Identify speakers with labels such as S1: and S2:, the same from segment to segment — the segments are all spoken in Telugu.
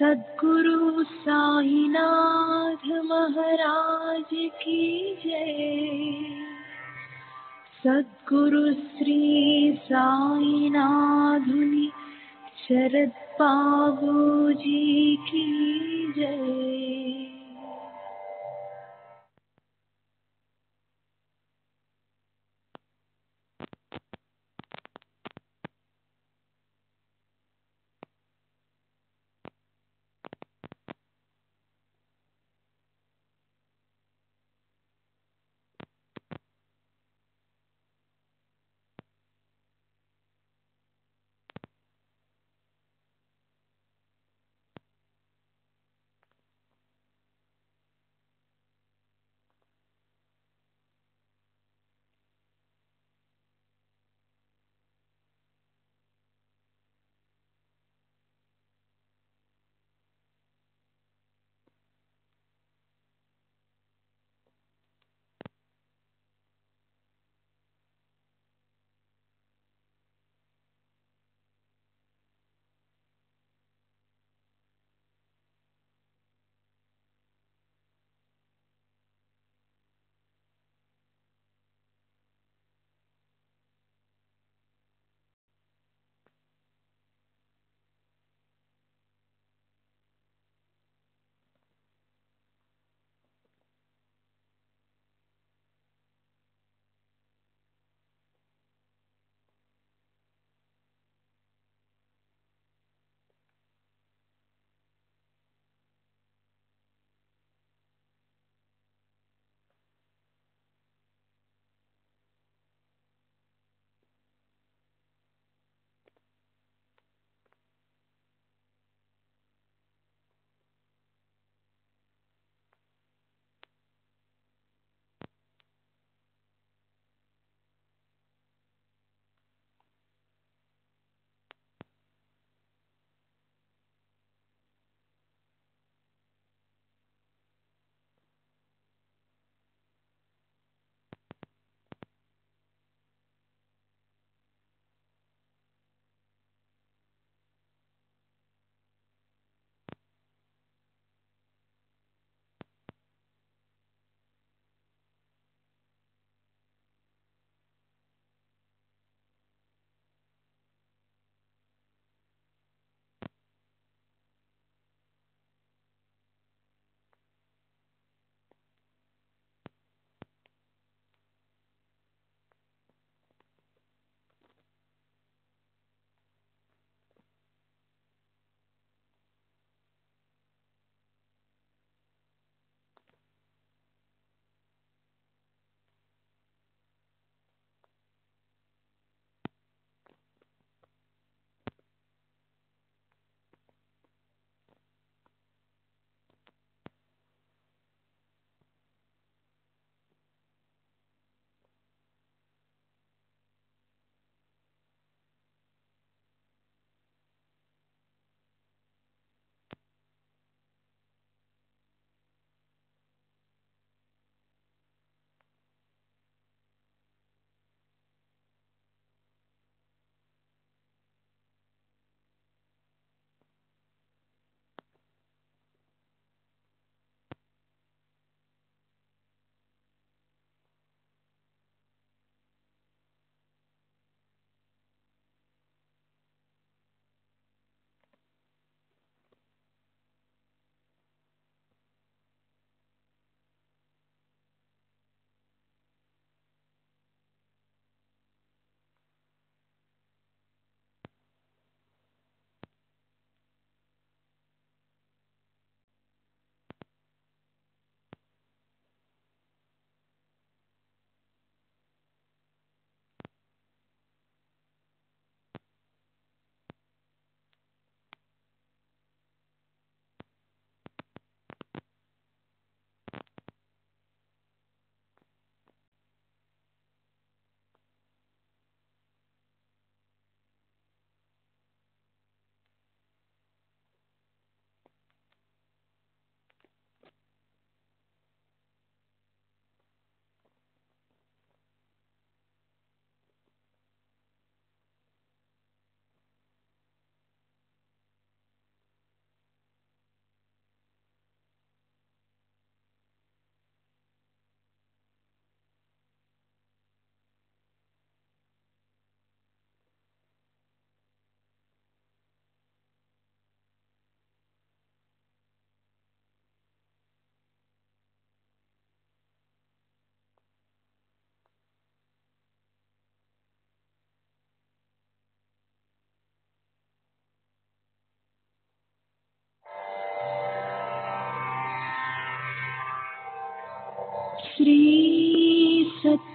S1: सद्गुरु साईनाथ महाराज की जय। सद्गुरु श्री साईनाथुनि शरद बाबू जी की जय।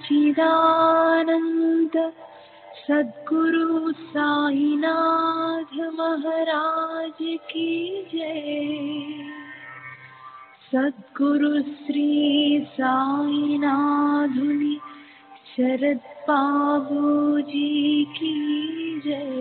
S1: सच्चिदानंद सद्गुरु साईनाथ महाराज की जय। सद्गुरु श्री साईनाथुनि शरद बाबू जी की जय।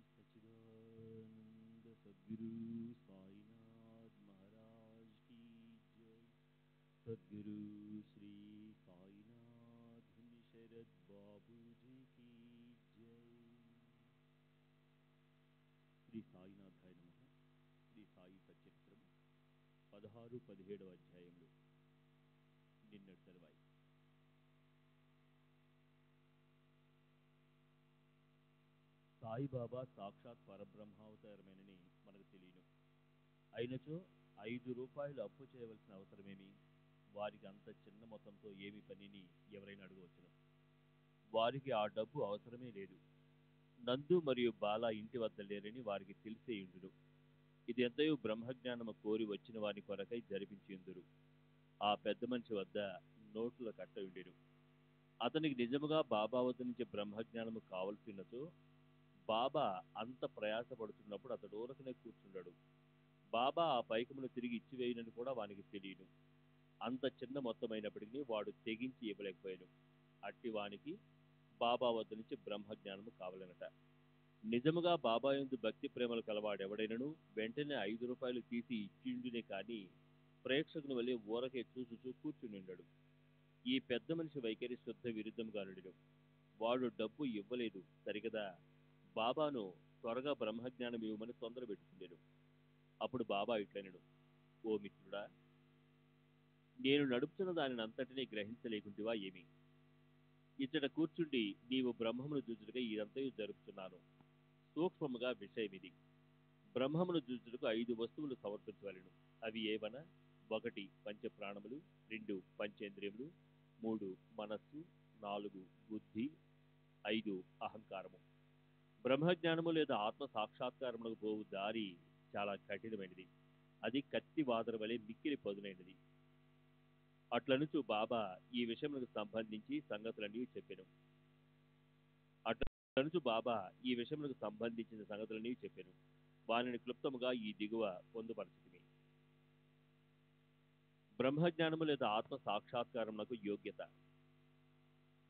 S2: सच्चिदानंद सद्गुरु साईनाथ महाराज की जय। सद्गुरु श्री साईनाथ शरद बाबू जी की जय। శ్రీ సాయినాథాయ నమః. శ్రీ సాయి సచరిత్రం 16-17 అధ్యాయంలో నిన్నటి తరువాయి సాయిబాబా సాక్షాత్ పరబ్రహ్మావతారమేనని మనకు తెలియను. అయినచో 5 రూపాయలు అప్పు చేయవలసిన అవసరమేమి? వారికి అంత చిన్న మొత్తంతో ఏమి పనిని ఎవరైనా అడగవచ్చును. వారికి ఆ డబ్బు అవసరమే లేదు. నందు మరియు బాల ఇంటి వద్ద లేరని వారికి తెలిసేయుండును. ఇది ఎంతయో బ్రహ్మజ్ఞానము కోరి వచ్చిన వారి కొరకై జరిపించియుందురు. ఆ పెద్ద మనిషి వద్ద నోట్ల కట్ట ఉండెను. అతనికి నిజముగా బాబా వద్ద నుంచి బ్రహ్మజ్ఞానము కావలసినచో బాబా అంత ప్రయాసపడుతున్నప్పుడు అతడు ఊరకనే కూర్చుండడు. బాబా ఆ పైకమును తిరిగి ఇచ్చివేయనని కూడా వానికి తెలియను. అంత చిన్న మొత్తమైనప్పటికీ వాడు తెగించి ఇవ్వలేకపోయాను. అట్టి వానికి బాబా వద్ద నుంచి బ్రహ్మజ్ఞానము కావాలనట. నిజముగా బాబా యందు భక్తి ప్రేమలు కలవాడెవడైనను వెంటనే 5 రూపాయలు తీసి ఇచ్చిండునే కాని ప్రేక్షకుని వలె ఊరకే చూచుచూ కూర్చుని ఉండడు. ఈ పెద్ద మనిషి వైఖరి శుద్ధ విరుద్ధంగా నుండెను. వాడు డబ్బు ఇవ్వలేదు సరిగదా, బాబాను త్వరగా బ్రహ్మజ్ఞానం ఇవ్వమని తొందర పెట్టుకుండెను. అప్పుడు బాబా ఇట్లనెను, ఓ మిత్రుడా, నేను నడుపుతున్న దానిని అంతటినీ గ్రహించలేకుంటివా ఏమి? ఇచ్చట కూర్చుండి నీవు బ్రహ్మమును చూచుటగా ఇదంతయు జరుపుతున్నాను. సూక్ష్మముగా విషయమిది. బ్రహ్మమును చూచుటకు 5 వస్తువులు సమర్పించవలెను. అవి ఏవన? 1 పంచప్రాణములు, 2 పంచేంద్రియములు, 3 మనస్సు, 4 బుద్ధి, 5 అహంకారము. బ్రహ్మజ్ఞానము లేదా ఆత్మ సాక్షాత్కారములకు పోవు దారి చాలా కఠినమైనది. అది కత్తి వాదన వలె మిక్కిలి పదునైనది. అట్లనుచు బాబా ఈ విషయములకు సంబంధించి సంగతులన్నీ చెప్పెను. వానిని క్లుప్తముగా ఈ దిగువ పొందుపరచుకుని. బ్రహ్మజ్ఞానము లేదా ఆత్మ సాక్షాత్కారమునకు యోగ్యత.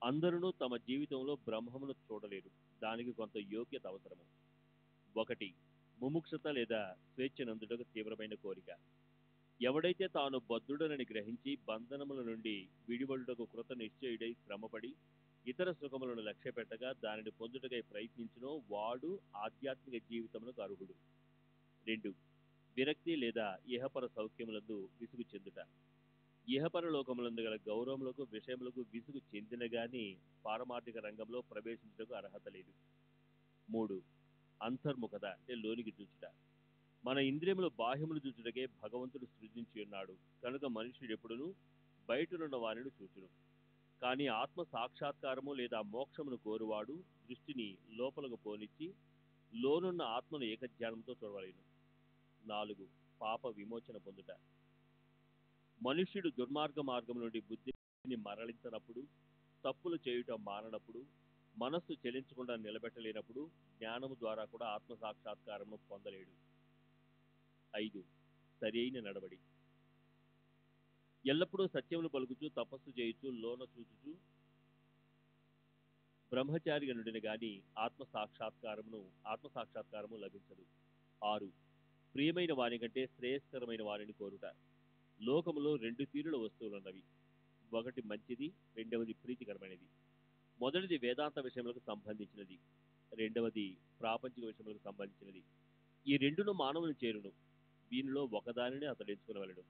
S2: అందరూ తమ జీవితంలో బ్రహ్మమును చూడలేరు. దానికి కొంత యోగ్యత అవసరము. 1 ముముక్షత లేదా స్వేచ్ఛనందుటకు తీవ్రమైన కోరిక. ఎవడైతే తాను బద్ధుడనని గ్రహించి బంధనముల నుండి విడివడుటకు కృత నిశ్చయుడై శ్రమపడి ఇతర సుఖములను లక్ష్య పెట్టగా దానిని పొందుటకై ప్రయత్నించునో వాడు ఆధ్యాత్మిక జీవితమునకు అర్హుడు. 2 విరక్తి లేదా ఇహపర సౌఖ్యములందు విసుగు చెందుట. ఇహపర లోకములందు గల గౌరవములకు విషయములకు విసుగు చెందిన గాని పారమార్థిక రంగంలో ప్రవేశించుటకు అర్హత లేదు. 3 అంతర్ముఖత అంటే లోనికి చూచుట. మన ఇంద్రియములు బాహ్యములు చూచుటకే భగవంతుడు సృజించి ఉన్నాడు కనుక మనుష్యుడు ఎప్పుడును బయటనున్న వారిని చూచును. కానీ ఆత్మ సాక్షాత్కారము లేదా మోక్షమును కోరువాడు దృష్టిని లోపలకు పోనిచ్చి లోనున్న ఆత్మను ఏకధ్యానంతో చూడవలేను. 4 పాప విమోచన పొందుట. మనుష్యుడు దుర్మార్గ మార్గం నుండి బుద్ధిని మరలించినప్పుడు, తప్పులు చేయుట మాననప్పుడు, మనస్సు చెలించకుండా నిలబెట్టలేనప్పుడు జ్ఞానము ద్వారా కూడా ఆత్మ సాక్షాత్కారమును పొందలేడు. 5 సరి అయిన నడవడి. ఎల్లప్పుడూ సత్యమును పలుకుచూ తపస్సు చేయుచు లోన చూచుచు బ్రహ్మచారిగా నుండిన గాని ఆత్మ సాక్షాత్కారము లభించదు. 6 ప్రియమైన వారి కంటే శ్రేయస్కరమైన వారిని కోరుట. లోకములో 2 తీరుల వస్తువులున్నవి. 1 మంచిది, 2వది ప్రీతికరమైనది. మొదటిది వేదాంత విషయములకు సంబంధించినది, 2వది ప్రాపంచిక విషయములకు సంబంధించినది. ఈ రెండును మానవుని చేరును. దీనిలో ఒకదానిని అతడు ఎంచుకునవలెను.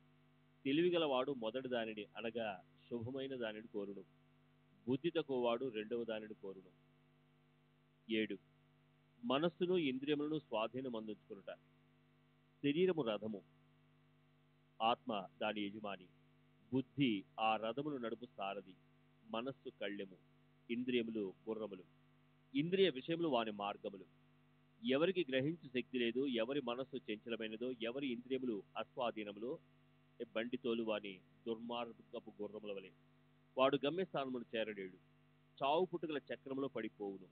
S2: తెలివిగలవాడు మొదటి దానిని అనగా శుభమైన దానిని కోరును. బుద్ధి తక్కువవాడు 2వ దానిని కోరును. 7 మనస్సును ఇంద్రియములను స్వాధీనం అందించుకునుట. శరీరము రథము, ఆత్మ దాని యజమాని. బుద్ధి ఆ రథమును నడుపు సారథి. మనస్సు కళ్ళెము, ఇంద్రియములు గుర్రములు. ఇంద్రియ విషయములు వాని మార్గములు. ఎవరికి గ్రహించు శక్తి లేదు, ఎవరి మనస్సు చంచలమైనదో, ఎవరి ఇంద్రియములు అస్వాధీనములో బండితోలు వాని దుర్మార్గపు గుర్రముల వలె వాడు గమ్యస్థానమును చేరలేడు. చావు పుట్టుకల చక్రములో పడిపోవును.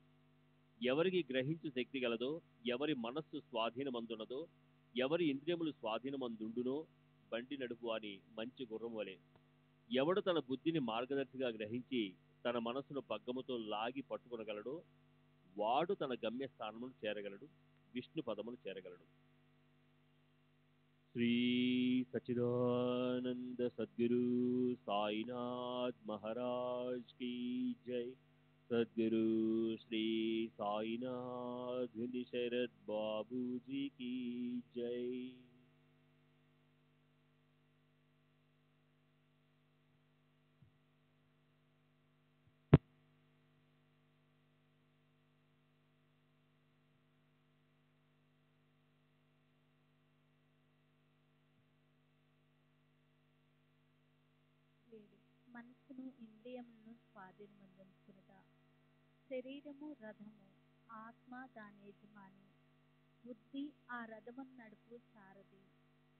S2: ఎవరికి గ్రహించు శక్తి గలదో, ఎవరి మనస్సు స్వాధీనమందున్నదో, ఎవరి ఇంద్రియములు స్వాధీనమందుండునో బండి నడుపు అని మంచి గుర్రం వలె ఎవడు తన బుద్ధిని మార్గదర్శిగా గ్రహించి తన మనస్సును పగ్గముతో లాగి పట్టుకొనగలడో వాడు తన గమ్యస్థానమును చేరగలడు, విష్ణు పదమును చేరగలడు. శ్రీ సచిదానంద సద్గురు సాయినాథ్ మహారాజ్ की जय. सद्गुरु श्री साईनाथ शरद बाबू जी की जय.
S1: మనస్సును ఇంద్రియములను స్వాధీనమందించుకునుట. శరీరము రథము, ఆత్మ దాని యజమాని. బుద్ధి ఆ రథమును నడుపు సారథి.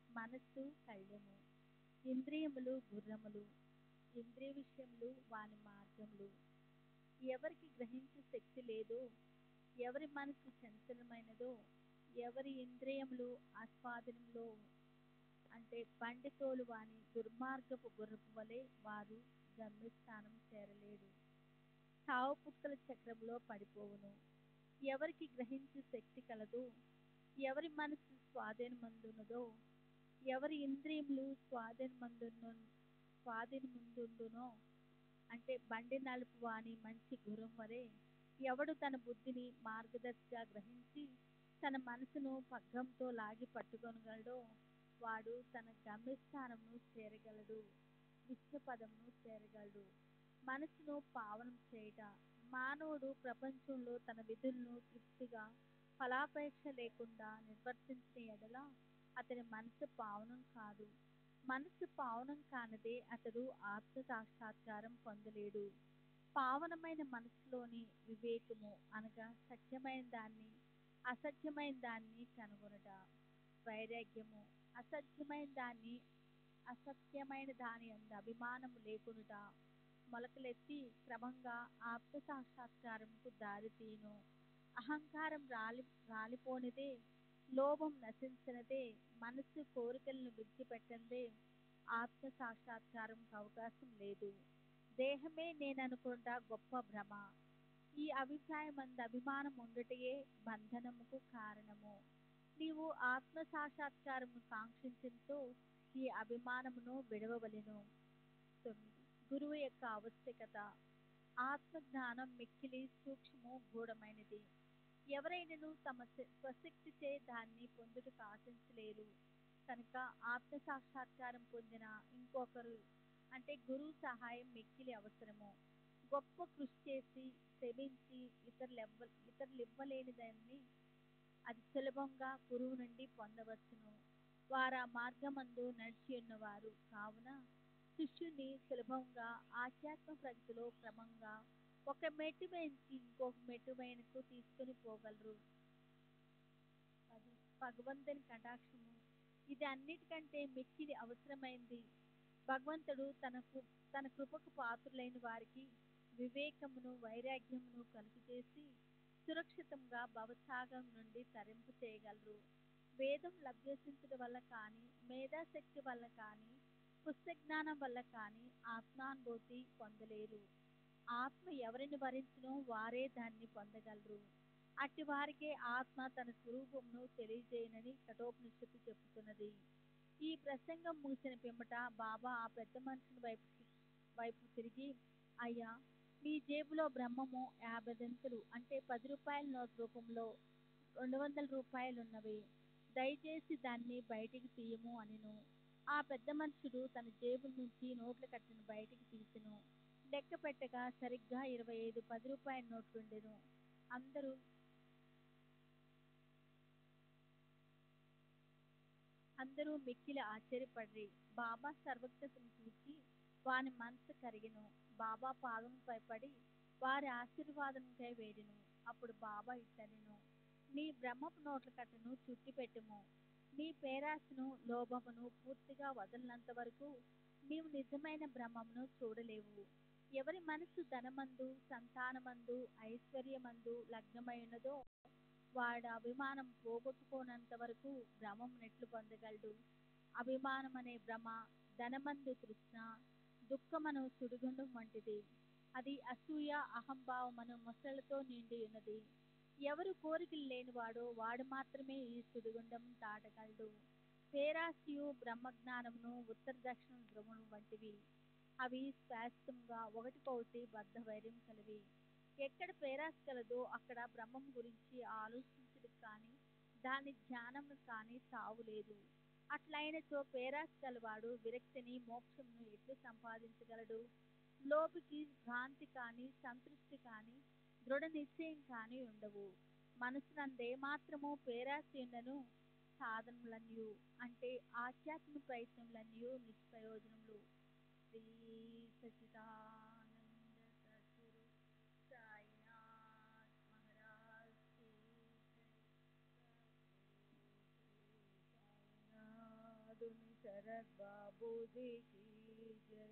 S1: మనస్సు కళ్ళెము, ఇంద్రియములు గుర్రములు. ఇంద్రియ విషయములు వాని మార్గములు. ఎవరికి గ్రహించే శక్తి లేదో, ఎవరి మనసు చంచలమైనదో, ఎవరి ఇంద్రియములు ఆస్వాదనంలో అంటే బండితోలు వాని దుర్మార్గపు గుర్రపు వలె వారు గమ్యస్థానం చేరలేడు. చావు పుట్టుకల చక్రంలో పడిపోవును. ఎవరికి గ్రహించే శక్తి కలదో, ఎవరి మనసు స్వాధీనమందున్నదో, ఎవరి ఇంద్రియములు స్వాధీనమందుండునో అంటే బండి నలుపు వాని మంచి గుర్రం వలె ఎవడు తన బుద్ధిని మార్గదర్శిగా గ్రహించి తన మనసును పగ్గంతో లాగి పట్టుకొనగలడో వాడు తన గమ్యస్థానమును చేరగలడు, విశ్వపదమును చేరగలడు. మనసును పావనం చేయుట. మానవుడు ప్రపంచంలో తన విధులను తృప్తిగా ఫలాపేక్ష లేకుండా నిర్వర్తించిన ఎడల అతని మనసు పావనం కాదు. మనసు పావనం కానిదే అతడు ఆత్మ సాక్షాత్కారం పొందలేడు. పావనమైన మనసులోని వివేకము అనగా సత్యమైన దాన్ని అసత్యమైన దాన్ని కనుగొనుట. వైరాగ్యము అసత్యమైన దాని అందు అభిమానము లేకునుట మొలకలెత్తి క్రమంగా ఆత్మ సాక్షాత్కారముకు దారితీయును. అహంకారం రాలిపోనిదే, లోభం నశించినదే, మనస్సు కోరికలను విడిచిపెట్టందే ఆత్మ సాక్షాత్కారంకు అవకాశం లేదు. దేహమే నేననుకుంటా గొప్ప భ్రమ. ఈ అభిప్రాయమందు అభిమానం ఉండుటయే బంధనముకు కారణము. నీవు ఆత్మ సాక్షాత్కారమును కాంక్షించుటో ఈ అభిమానమును విడవవలెను. 9. గురువు యొక్క ఆవశ్యకత. ఆత్మజ్ఞానం మిక్కిలి సూక్ష్మము, గూఢమైనది. ఎవరైనను తమ స్వశక్తిచే దాన్ని పొందుటకు ఆశించలేరు. కనుక ఆత్మ సాక్షాత్కారం పొందిన ఇంకొకరు అంటే గురువు సహాయం మిక్కిలి అవసరము. గొప్ప కృషి చేసి శ్రమించి ఇతరులివ్వలేనిదాన్ని అది సులభంగా గురువు నుండి పొందవచ్చును. వారు ఆ మార్గమందు నడిచి ఉన్నవారు కావున శిష్యుని సులభంగా ఆధ్యాత్మ ప్రగతిలో క్రమంగా ఒక మెట్టు నుంచి ఇంకొక మెట్టు పైనకు తీసుకుని పోగలరు. అది భగవంతుని కటాక్షము. ఇది అన్నిటికంటే మిక్కిలి అవసరమైంది. భగవంతుడు తన కృపకు పాత్రులైన వారికి వివేకమును వైరాగ్యమును కలుగజేసి సురక్షితంగా భవసాగం నుండి తరింపు చేయగలరు. వేదం అభ్యసించడం వల్ల కానీ, మేధాశక్తి వల్ల కానీ, పుస్తజ్ఞానం వల్ల కానీ ఆత్మానుభూతి పొందలేరు. ఆత్మ ఎవరిని వరించునో వారే దాన్ని పొందగలరు. అట్టి వారికే ఆత్మ తన స్వరూపమును తెలియజేయనని కఠోపనిషత్తు చెబుతున్నది. ఈ ప్రసంగం ముగిసిన పిమ్మట బాబా ఆ పెద్ద మనుషుని వైపు తిరిగి, అయ్యా, మీ జేబులో బ్రహ్మము 50 దంతులు అంటే 10 రూపాయల నోట్ రూపంలో 200 రూపాయలున్నవి. దయచేసి దాన్ని బయటికి తీయము అనెను. ఆ పెద్ద మనుషుడు తన జేబుల నుంచి నోట్ల కట్టను బయటికి తీసెను. లెక్క పెట్టగా సరిగ్గా 25 10 రూపాయల నోట్లుండెను. అందరూ మిక్కిలి ఆశ్చర్యపడిరి. బాబా సర్వజ్ఞతను చూచి వాని మనసు కరిగెను. బాబా పాదముపై పడి వారి ఆశీర్వాదముకై వేడెను. అప్పుడు బాబా ఇట్లనెను, నీ బ్రహ్మపు నోట్ల కట్టను చుట్టిపెట్టుము. నీ పేరాశను లోభమును పూర్తిగా వదలినంత వరకు నీవు నిజమైన బ్రహ్మమును చూడలేవు. ఎవరి మనసు ధనమందు, సంతానమందు, ఐశ్వర్యమందు లగ్నమైనదో వాడు అభిమానం పోగొట్టుకోనంత వరకు భ్రమమునెట్లు పొందగలడు. అభిమానమనే భ్రమ ధనమందు తృష్ణ, దుఃఖమను సుడిగుండం వంటిది. అది అసూయ అహంభావమను మొసళ్లతో నిండి ఉన్నది. ఎవరు కోరికలు లేనివాడో వాడు మాత్రమే ఈ సుడిగుండం దాటగలడు. పేరాశియు బ్రహ్మజ్ఞానమును ఉత్తర దక్షిణ ధ్రువములు వంటివి. అవి శాశ్వతంగా ఒకటికొకటి బద్ధ వైర్యం కలివి. ఎక్కడ పేరాశ కలదో అక్కడ బ్రహ్మం గురించి ఆలోచించడం కానీ దాని ధ్యానం కానీ తావులేదు. అట్లయినచో పేరాశ కలవాడు విరక్తిని మోక్షమును ఎట్లు సంపాదించగలడు? లోపుకి భ్రాంతి కానీ సంతృష్టి కానీ దృఢ నిశ్చయం కానీ ఉండవు. మనసునందే మాత్రము పేరాశ ఉండను సాధనములన్నయు అంటే ఆధ్యాత్మిక ప్రయత్నములన్నయు నిష్ప్రయోజనములు. శ్రీ సచిదానంద సద్గురు సాయినాథ్ మహారాజ్ కి జై. సాయినాథుని శరత్ బాబూజీకి జై.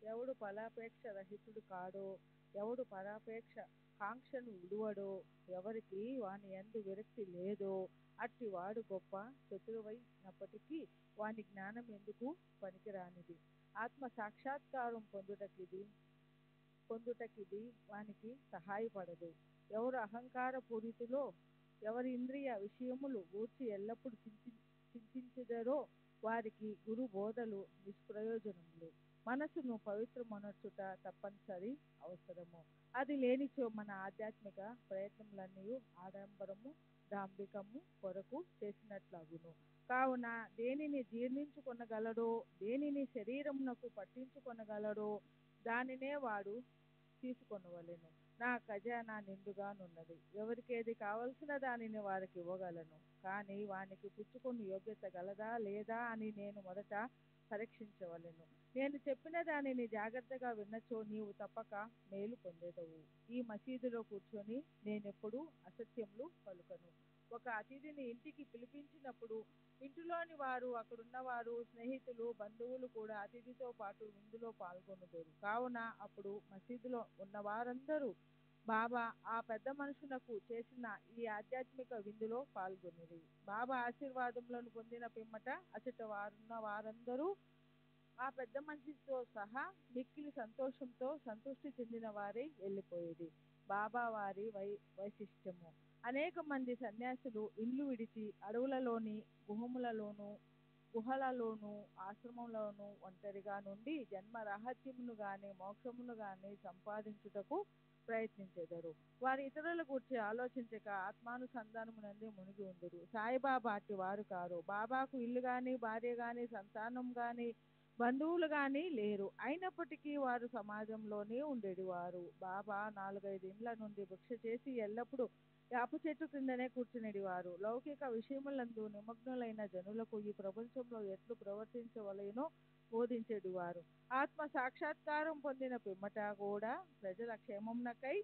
S1: ఎవడు ఫలాపేక్ష రహితుడు కాడో, ఎవడు పరాపేక్ష కాంక్షను విడువడో, ఎవరికి వాని యందు విరక్తి లేదో అట్టి వాడు గొప్ప చతురువైనప్పటికీ వాని జ్ఞానం ఎందుకు పనికిరానిది. ఆత్మ సాక్షాత్కారం పొందుటకిది వానికి సహాయపడదు. ఎవరు అహంకార పూరితులో, ఎవరి ఇంద్రియ విషయములు గూర్చి ఎల్లప్పుడూ చింతించుదరో వారికి గురు బోధలు నిష్ప్రయోజనములు.
S3: మనసును పవిత్రమనర్చుట తప్పనిసరి అవసరము. అది లేనిచో మన ఆధ్యాత్మిక ప్రయత్నములన్నీ ఆడంబరము డాంబికము కొరకు చేసినట్లగును. కావున దేనిని జీర్ణించుకొనగలడో, దేనిని శరీరమునకు పట్టించుకొనగలడో దానినే వాడు తీసుకొనవలెను. నా ఖజానా నిండుగానున్నది, ఎవరికేది కావలసిన దానిని వారికి ఇవ్వగలను. కానీ వానికి పుచ్చుకొని యోగ్యత గలదా లేదా అని నేను మొదట పరీక్షించవలెను. నేను చెప్పిన దానిని జాగ్రత్తగా విన్నచో నీవు తప్పక మేలు పొందేదవు. ఈ మసీదులో కూర్చొని నేనెప్పుడు అసత్యములు పలుకను. ఒక అతిథిని ఇంటికి పిలిపించినప్పుడు ఇంటిలోని వారు, అక్కడున్నవారు, స్నేహితులు, బంధువులు కూడా అతిథితో పాటు విందులో పాల్గొనుదురు. కావున అప్పుడు మసీదులో ఉన్న వారందరూ బాబా ఆ పెద్ద మనుషునకు చేసిన ఈ ఆధ్యాత్మిక విందులో పాల్గొనిరి. బాబా ఆశీర్వాదములను పొందిన పిమ్మట అచట వారున్న వారందరూ ఆ పెద్ద మనిషితో సహా మిక్కిలి సంతోషంతో సంతృష్టి చెందిన వారే వెళ్ళిపోయేది. బాబా వారి వైశిష్ట్యము. అనేక మంది సన్యాసులు ఇల్లు విడిచి అడవులలోని గుహలలోను ఆశ్రమంలోను ఒంటరిగా నుండి జన్మ రహస్యమును గాని మోక్షమును గాని సంపాదించుటకు ప్రయత్నించెదరు. వారు ఇతరుల గురించి ఆలోచించక ఆత్మానుసంధానమునందే మునిగి ఉందురు. సాయిబాబా అట్టి వారు కారు. బాబాకు ఇల్లు గాని, భార్య గాని, సంతానం గాని, బంధువులు గాని లేరు. అయినప్పటికీ వారు సమాజంలోనే ఉండేవారు. బాబా 4-5 ఇండ్ల నుండి భిక్ష చేసి ఎల్లప్పుడూ యాప చెట్టు క్రిందనే కూర్చునేవారు. లౌకిక విషయములందు నిమగ్నులైన జనులకు ఈ ప్రపంచంలో ఎట్లు ప్రవర్తించవలెనో బోధించేవారు. ఆత్మ సాక్షాత్కారం పొందిన పిమ్మట కూడా ప్రజల క్షేమమునకై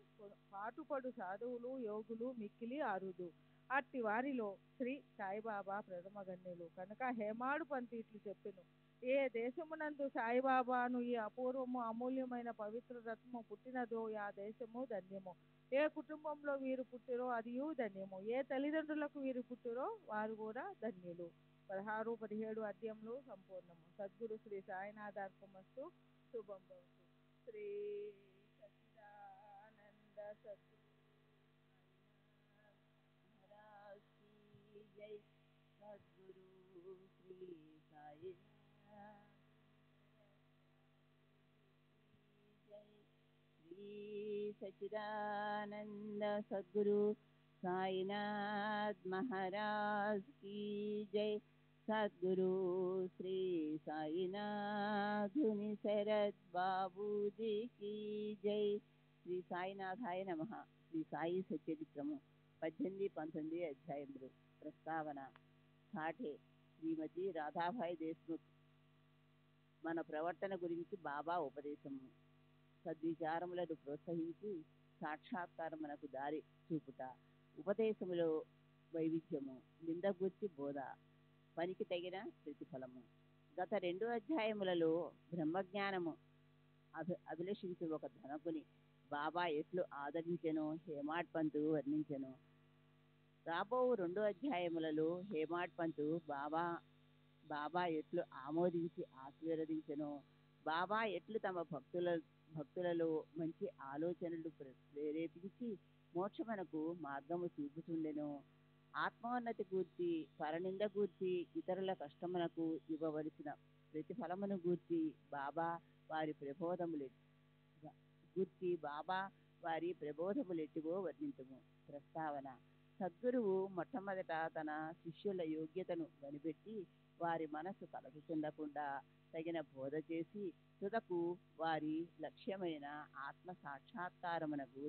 S3: పాటుపడు సాధువులు, యోగులు మిక్కిలి అరుదు. అట్టి వారిలో శ్రీ సాయిబాబా ప్రథమ గణ్యులు. కనుక హేమాడు పంత్ ఇట్లు చెప్పెను: ఏ దేశమునందు సాయిబాబాను ఈ అపూర్వము అమూల్యమైన పవిత్ర రత్నము పుట్టినదో ఆ దేశము ధన్యము. ఏ కుటుంబంలో వీరు పుట్టిరో అదియు ధన్యము. ఏ తల్లిదండ్రులకు వీరు పుట్టిరో వారు కూడా ధన్యులు. 16-17 అధ్యాయములు సంపూర్ణము. సద్గురు శ్రీ సాయినాథార్పణమస్తు. శుభం భవతు. శ్రీ సచ్చిదానంద సద్గురు మహారాజ్ కీ జై. సద్గురు శ్రీ సాయినాథ్ జై. శ్రీ సచ్చిదానంద సద్గురు సాయినాథ్ మహారాజ్ కీ జై. సద్గురు శ్రీ సాయినాథుని శరత్ బాబూజీ కీ జై. శ్రీ సాయినాథాయ నమః. శ్రీ సాయి సత్యచిత్రము 18-19 అధ్యాయములు. ప్రస్తావన. ఠాఠే శ్రీమతి రాధాభాయ్ దేశ్ముఖ్. మన ప్రవర్తన గురించి బాబా ఉపదేశము. సద్విచారములను ప్రోత్సహించి సాక్షాత్కారమునకు దారి చూపుట. ఉపదేశములో వైవిధ్యము. నింద గూర్చి బోధ. పనికి తగిన ప్రతిఫలము. గత 2 అధ్యాయములలో బ్రహ్మజ్ఞానము అభిలషించు ఒక ధనకుని బాబా ఎట్లు ఆదరించెనో హేమాడ్ పంతు వర్ణించెను. రాబో 2 అధ్యాయములలో హేమాడ్ పంతు బాబా ఎట్లు ఆమోదించి ఆశీర్వదించెనో, బాబా ఎట్లు తమ భక్తులలో మంచి ఆలోచనలు ప్రేరేపించి మోక్షమునకు మార్గము చూపుతుండెనో, ఆత్మోన్నతి గూర్చి, పరనింద గూర్చి, ఇతరుల కష్టమునకు ఇవ్వవలసిన ప్రతిఫలమును గూర్చి బాబా వారి ప్రబోధములెట్టివో వర్ణించుము. ప్రస్తావన. సద్గురువు మొట్టమొదట తన శిష్యుల యోగ్యతను కనిపెట్టి వారి మనస్సు కలత చెందకుండా తగిన బోధ చేసి తుదకు వారి లక్ష్యమైన ఆత్మ సాక్షాత్కారమునకు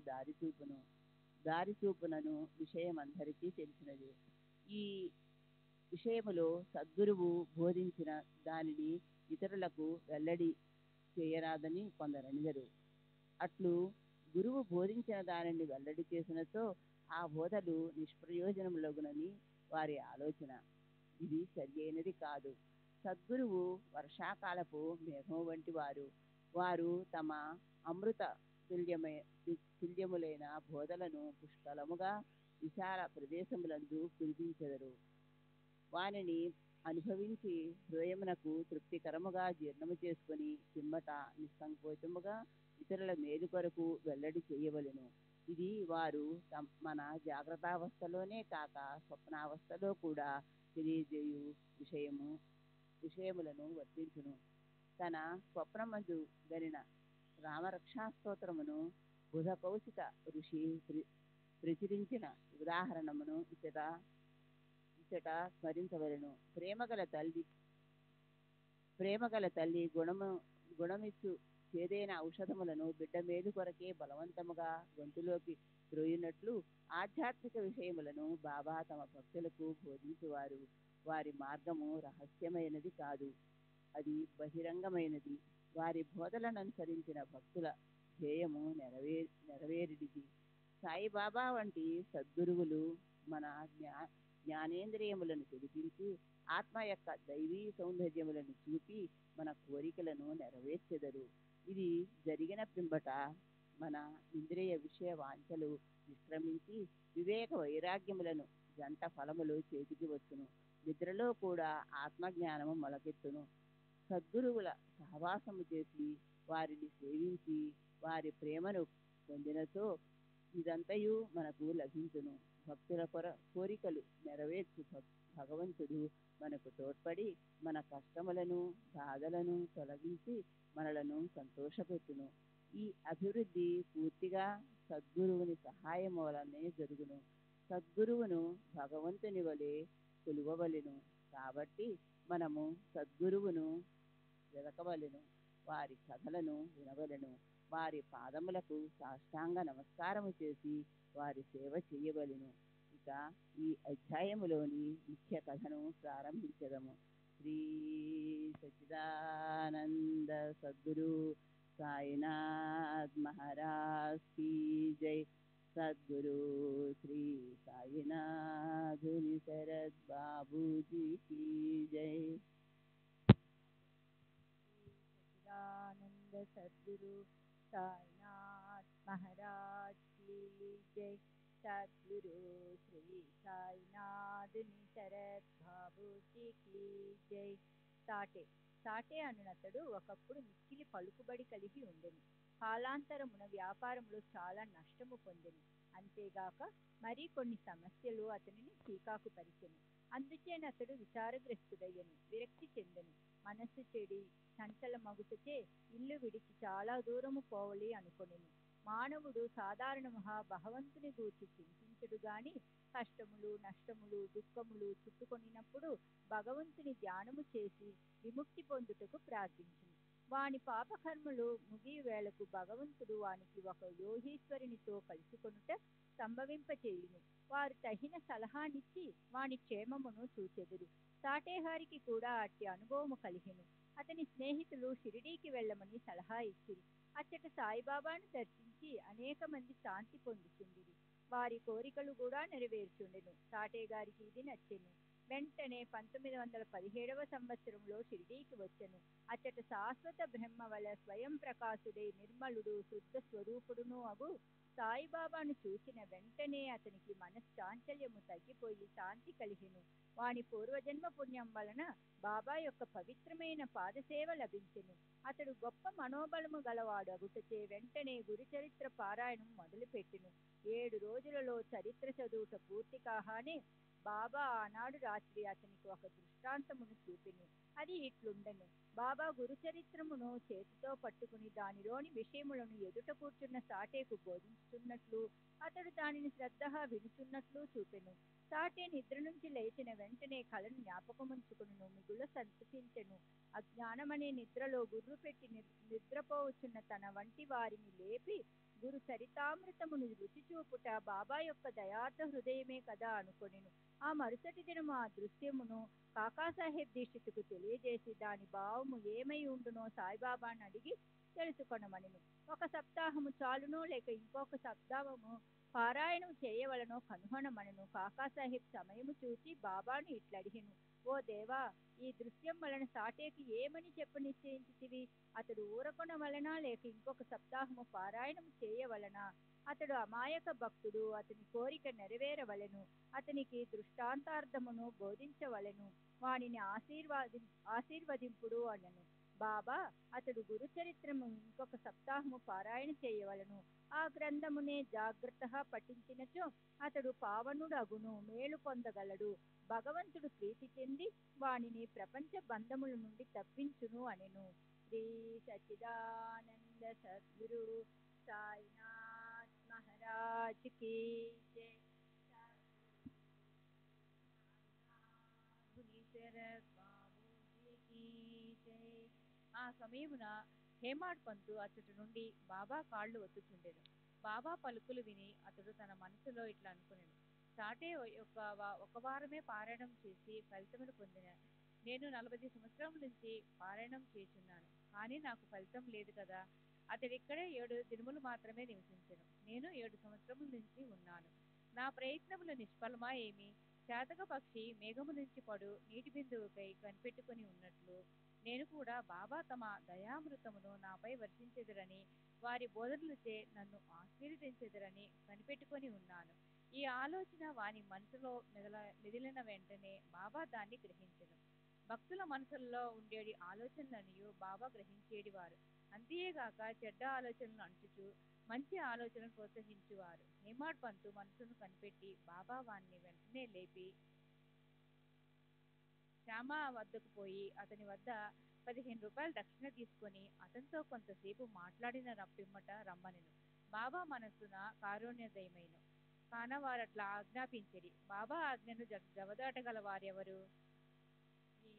S3: దారిచూపునను విషయమందరికీ తెలిసినది. ఈ విషయములో సద్గురువు బోధించిన దానిని ఇతరులకు వెల్లడి చేయరాదని కొందరనిదరు. అట్లు గురువు బోధించిన దానిని వెల్లడి చేసినచో ఆ బోధలు నిష్ప్రయోజనములగునని వారి ఆలోచన. ఇది సరియైనది కాదు. సద్గురువు వర్షాకాలపు మేఘం వంటి వారు తమ అమృత తుల్యములైన బోధలను పుష్కలముగా విశాల ప్రదేశములందు కురిపించెదరు. వానిని అనుభవించి హృదయమునకు తృప్తికరముగా జీర్ణము చేసుకుని పిమ్మట నిస్సంకోచముగా ఇతరుల మేలు కొరకు వెల్లడి చేయవలెను. ఇది వారు మన జాగ్రత్తావస్థలోనే కాక స్వప్నావస్థలో కూడా తెలియజేయు విషయములను వర్తించును.
S4: తన స్వప్నమందు గనిన రామరక్షాస్తోత్రమును బుధ కౌశిక ఋషి ప్రచురించిన ఉదాహరణమును ఇచ్చట స్మరించవలను. ప్రేమగల తల్లి గుణమిచ్చు చేదైన ఔషధములను బిడ్డ మేలు కొరకే బలవంతముగా గొంతులోకి త్రోయినట్లు ఆధ్యాత్మిక విషయములను బాబా తమ భక్తులకు బోధించువారు. వారి మార్గము రహస్యమైనది కాదు, అది బహిరంగమైనది. వారి బోధలను అనుసరించిన భక్తుల ధ్యేయము నెరవేరిడిది. సాయిబాబా వంటి సద్గురువులు మన జ్ఞానేంద్రియములను తెలిపించి ఆత్మ యొక్క దైవీ సౌందర్యములను చూపి మన కోరికలను నెరవేర్చెదరు. ఇది జరిగిన పింబట మన ఇంద్రియ విషయ వాంఛలు నిష్క్రమించి వివేక వైరాగ్యములను జంట ఫలములు చేతికి వచ్చును. నిద్రలో కూడా ఆత్మజ్ఞానము మొలకెత్తును. సద్గురువుల సహవాసము చేసి వారిని సేవించి వారి ప్రేమను పొందినచో ఇదంతయు మనకు లభించును. భక్తుల కోరికలు నెరవేర్చు భగవంతుడు మనకు తోడ్పడి మన కష్టములను బాధలను తొలగించి మనలను సంతోషపెట్టును. ఈ అభివృద్ధి పూర్తిగా సద్గురువుని సహాయం వలనే జరుగును. సద్గురువును భగవంతుని వలె కొలువవలెను. కాబట్టి మనము సద్గురువును వెదకవలెను, వారి కథలను వినవలెను, వారి పాదములకు సాష్టాంగ నమస్కారము చేసి వారి సేవ చేయవలెను. ఇక ఈ అధ్యాయములోని ముఖ్య కథను ప్రారంభించదము. శ్రీ సచ్చిదానంద సద్గురు సాయినాథ్ మహారాజ్ కీ జై. సద్గురు శ్రీ సాయినాథుని శరద్ బాబూజీ కీ జై.
S1: సచ్చిదానంద సద్గురు సాయినాథ్ మహారాజ్ కీ జై. సద్గురు శ్రీ సాయినాథుని శరత్ బాబూజీ కీ జై. సాటే అనునతడు ఒకప్పుడు మిక్కిలి పలుకుబడి కలిగి ఉండెను. కాలాంతరమున వ్యాపారములో చాలా నష్టము పొందెను. అంతేగాక మరీ కొన్ని సమస్యలు అతనిని చీకాకు పరిచెను. అందుచేన అతడు విచారగ్రస్తుడయ్యను, విరక్తి చెందెను. మనస్సు చెడి చంచల మగుటచే ఇల్లు విడిచి చాలా దూరము పోవలి అనుకొనెను. మానవుడు సాధారణముగా భగవంతుని గూర్చి చింతించడు గాని కష్టములు నష్టములు దుఃఖములు చుట్టుకొనినప్పుడు భగవంతుని ధ్యానము చేసి విముక్తి పొందుటకు ప్రార్థించును. వాని పాపకర్మలు ముగియ వేళకు భగవంతుడు వానికి ఒక యోగీశ్వరునితో కలుసుకొనుట సంభవింపచేయును. వారు తగిన సలహానిచ్చి వాని క్షేమమును చూచెదరు. సాటేహారికి కూడా అట్టి అనుభవము కలిగెను. అతని స్నేహితులు షిరిడీకి వెళ్ళమని సలహా ఇచ్చిరి. అచ్చట సాయిబాబాను దర్శించి అనేక మంది శాంతి పొందుచుండిరి. వారి కోరికలు కూడా నెరవేర్చుండెను. సాటే గారికి ఇది నచ్చెను. వెంటనే 1917వ సంవత్సరంలో షిరిడీకి వచ్చెను. అచ్చట శాశ్వత బ్రహ్మ వలె స్వయం ప్రకాశుడై నిర్మలుడు శుద్ధ స్వరూపుడును అగు సాయిబాబాను చూసిన వెంటనే అతనికి మనశ్చాంచల్యము తగ్గిపోయి శాంతి కలిగెను. వాని పూర్వజన్మ పుణ్యం వలన బాబా యొక్క పవిత్రమైన పాదసేవ లభించెను. అతడు గొప్ప మనోబలము గలవాడు అగుటచే వెంటనే గురుచరిత్ర పారాయణం మొదలుపెట్టెను. 7 రోజులలో చరిత్ర చదువుట పూర్తి కాగానే బాబా ఆనాడు రాత్రి అతనికి ఒక దృష్టాంతమును చూపెను. అది ఇట్లుండెను. బాబా గురుచరిత్రమును చేతితో పట్టుకుని దానిలోని విషయములను ఎదుట కూర్చున్న సాటేకు బోధించుతున్నట్లు అతడు దానిని శ్రద్ధగా వినుచున్నట్లు చూపెను. సాటే నిద్ర నుంచి లేచిన వెంటనే కలను జ్ఞాపకముంచుకును, మిగుల సంతసించెను. అజ్ఞానమనే నిద్రలో గుర్రు పెట్టి నిద్రపోవచ్చున్న తన వంటి వారిని లేపి గురు చరితామృతమును రుచి చూపుట బాబా యొక్క దయార్థ హృదయమే కదా అనుకొనెను. ఆ మరుసటి దినము ఆ దృశ్యమును కాకాసాహెబ్ దీక్షితుకు తెలియజేసి దాని భావము ఏమై ఉండునో సాయిబాబాను అడిగి తెలుసుకొనమనెను. 1 సప్తాహము చాలునో లేక ఇంకొక సప్తాహము పారాయణం చేయవలనో కనుగొనమనెను. కాకాసాహెబ్ సమయము చూచి బాబాను ఇట్లడిగెను. ఓ దేవా, ఈ దృశ్యం వలన సాటేకి ఏమని చెప్ప నిశ్చయించితివి? అతడు ఊరకొన వలనా లేక ఇంకొక సప్తాహము పారాయణము చేయవలనా? అతడు అమాయక భక్తుడు, అతని కోరిక నెరవేరవలెను. అతనికి దృష్టాంతార్థమును బోధించవలెను. వానిని ఆశీర్వదింపుడు అనెను. బాబా, అతడు గురుచరిత్రము ఇంకొక సప్తాహము పారాయణ చేయవలను. ఆ గ్రంథమునే జాగ్రత్తగా పఠించినచో అతడు పావనుడు అగును, మేలు పొందగలడు. భగవంతుడు ప్రీతి చెంది వానిని ప్రపంచ బంధముల నుండి తప్పించును అనెను. శ్రీ సచ్చిదానంద సద్గురు సాయినాథ్ మహారాజ్ కి జై. గుణీశ్వర బాబూజీకి జై. ఆ సమయమున హేమాడ్ పంతు అతడి నుండి బాబా కాళ్ళు ఒత్తుచుండెను. బాబా పలుకులు విని అతడు తన మనసులో ఇట్లా అనుకునేను, సాటే ఒక వారమే పారాయణం చేసి ఫలితమును పొందిన నేను 40 సంవత్సరముల నుంచి పారాయణం చేస్తున్నాను, కానీ నాకు ఫలితం లేదు కదా. అతడిక్కడే 7 దినములు మాత్రమే నివసించెను. నేను 7 సంవత్సరముల నుంచి ఉన్నాను. నా ప్రయత్నములు నిష్ఫలమా ఏమి? చాతక పక్షి మేఘము నుంచి పడు నీటి బిందువుకై కనిపెట్టుకుని ఉన్నట్లు నేను కూడా బాబా తమ దయామృతమును నాపై వర్షించెదరని, వారి బోధనలచే నన్ను ఆశీర్వదించెదరని కనిపెట్టుకొని ఉన్నాను. ఈ ఆలోచన వాని మనసులో మెదిలిన వెంటనే బాబా దాన్ని గ్రహించెను. భక్తుల మనసుల్లో ఉండేది ఆలోచనలనియు బాబా గ్రహించేటివారు. అంతేగాక చెడ్డ ఆలోచనలను అంటుచు మంచి ఆలోచనను ప్రోత్సహించువారు. హేమాడ్ పంతు మనసును కనిపెట్టి బాబా వాణ్ణి వెంటనే లేపి శ్యామ వద్దకు పోయి అతని వద్ద 15 రూపాయలు దక్షిణ తీసుకొని అతనితో కొంతసేపు మాట్లాడిన పిమ్మట రమ్మనెను. బాబా మనస్సున కారుణ్యోదయమైన కాన వారట్లా ఆజ్ఞాపించిరి. బాబా ఆజ్ఞను జవదాటగల వారెవరు? శ్రీ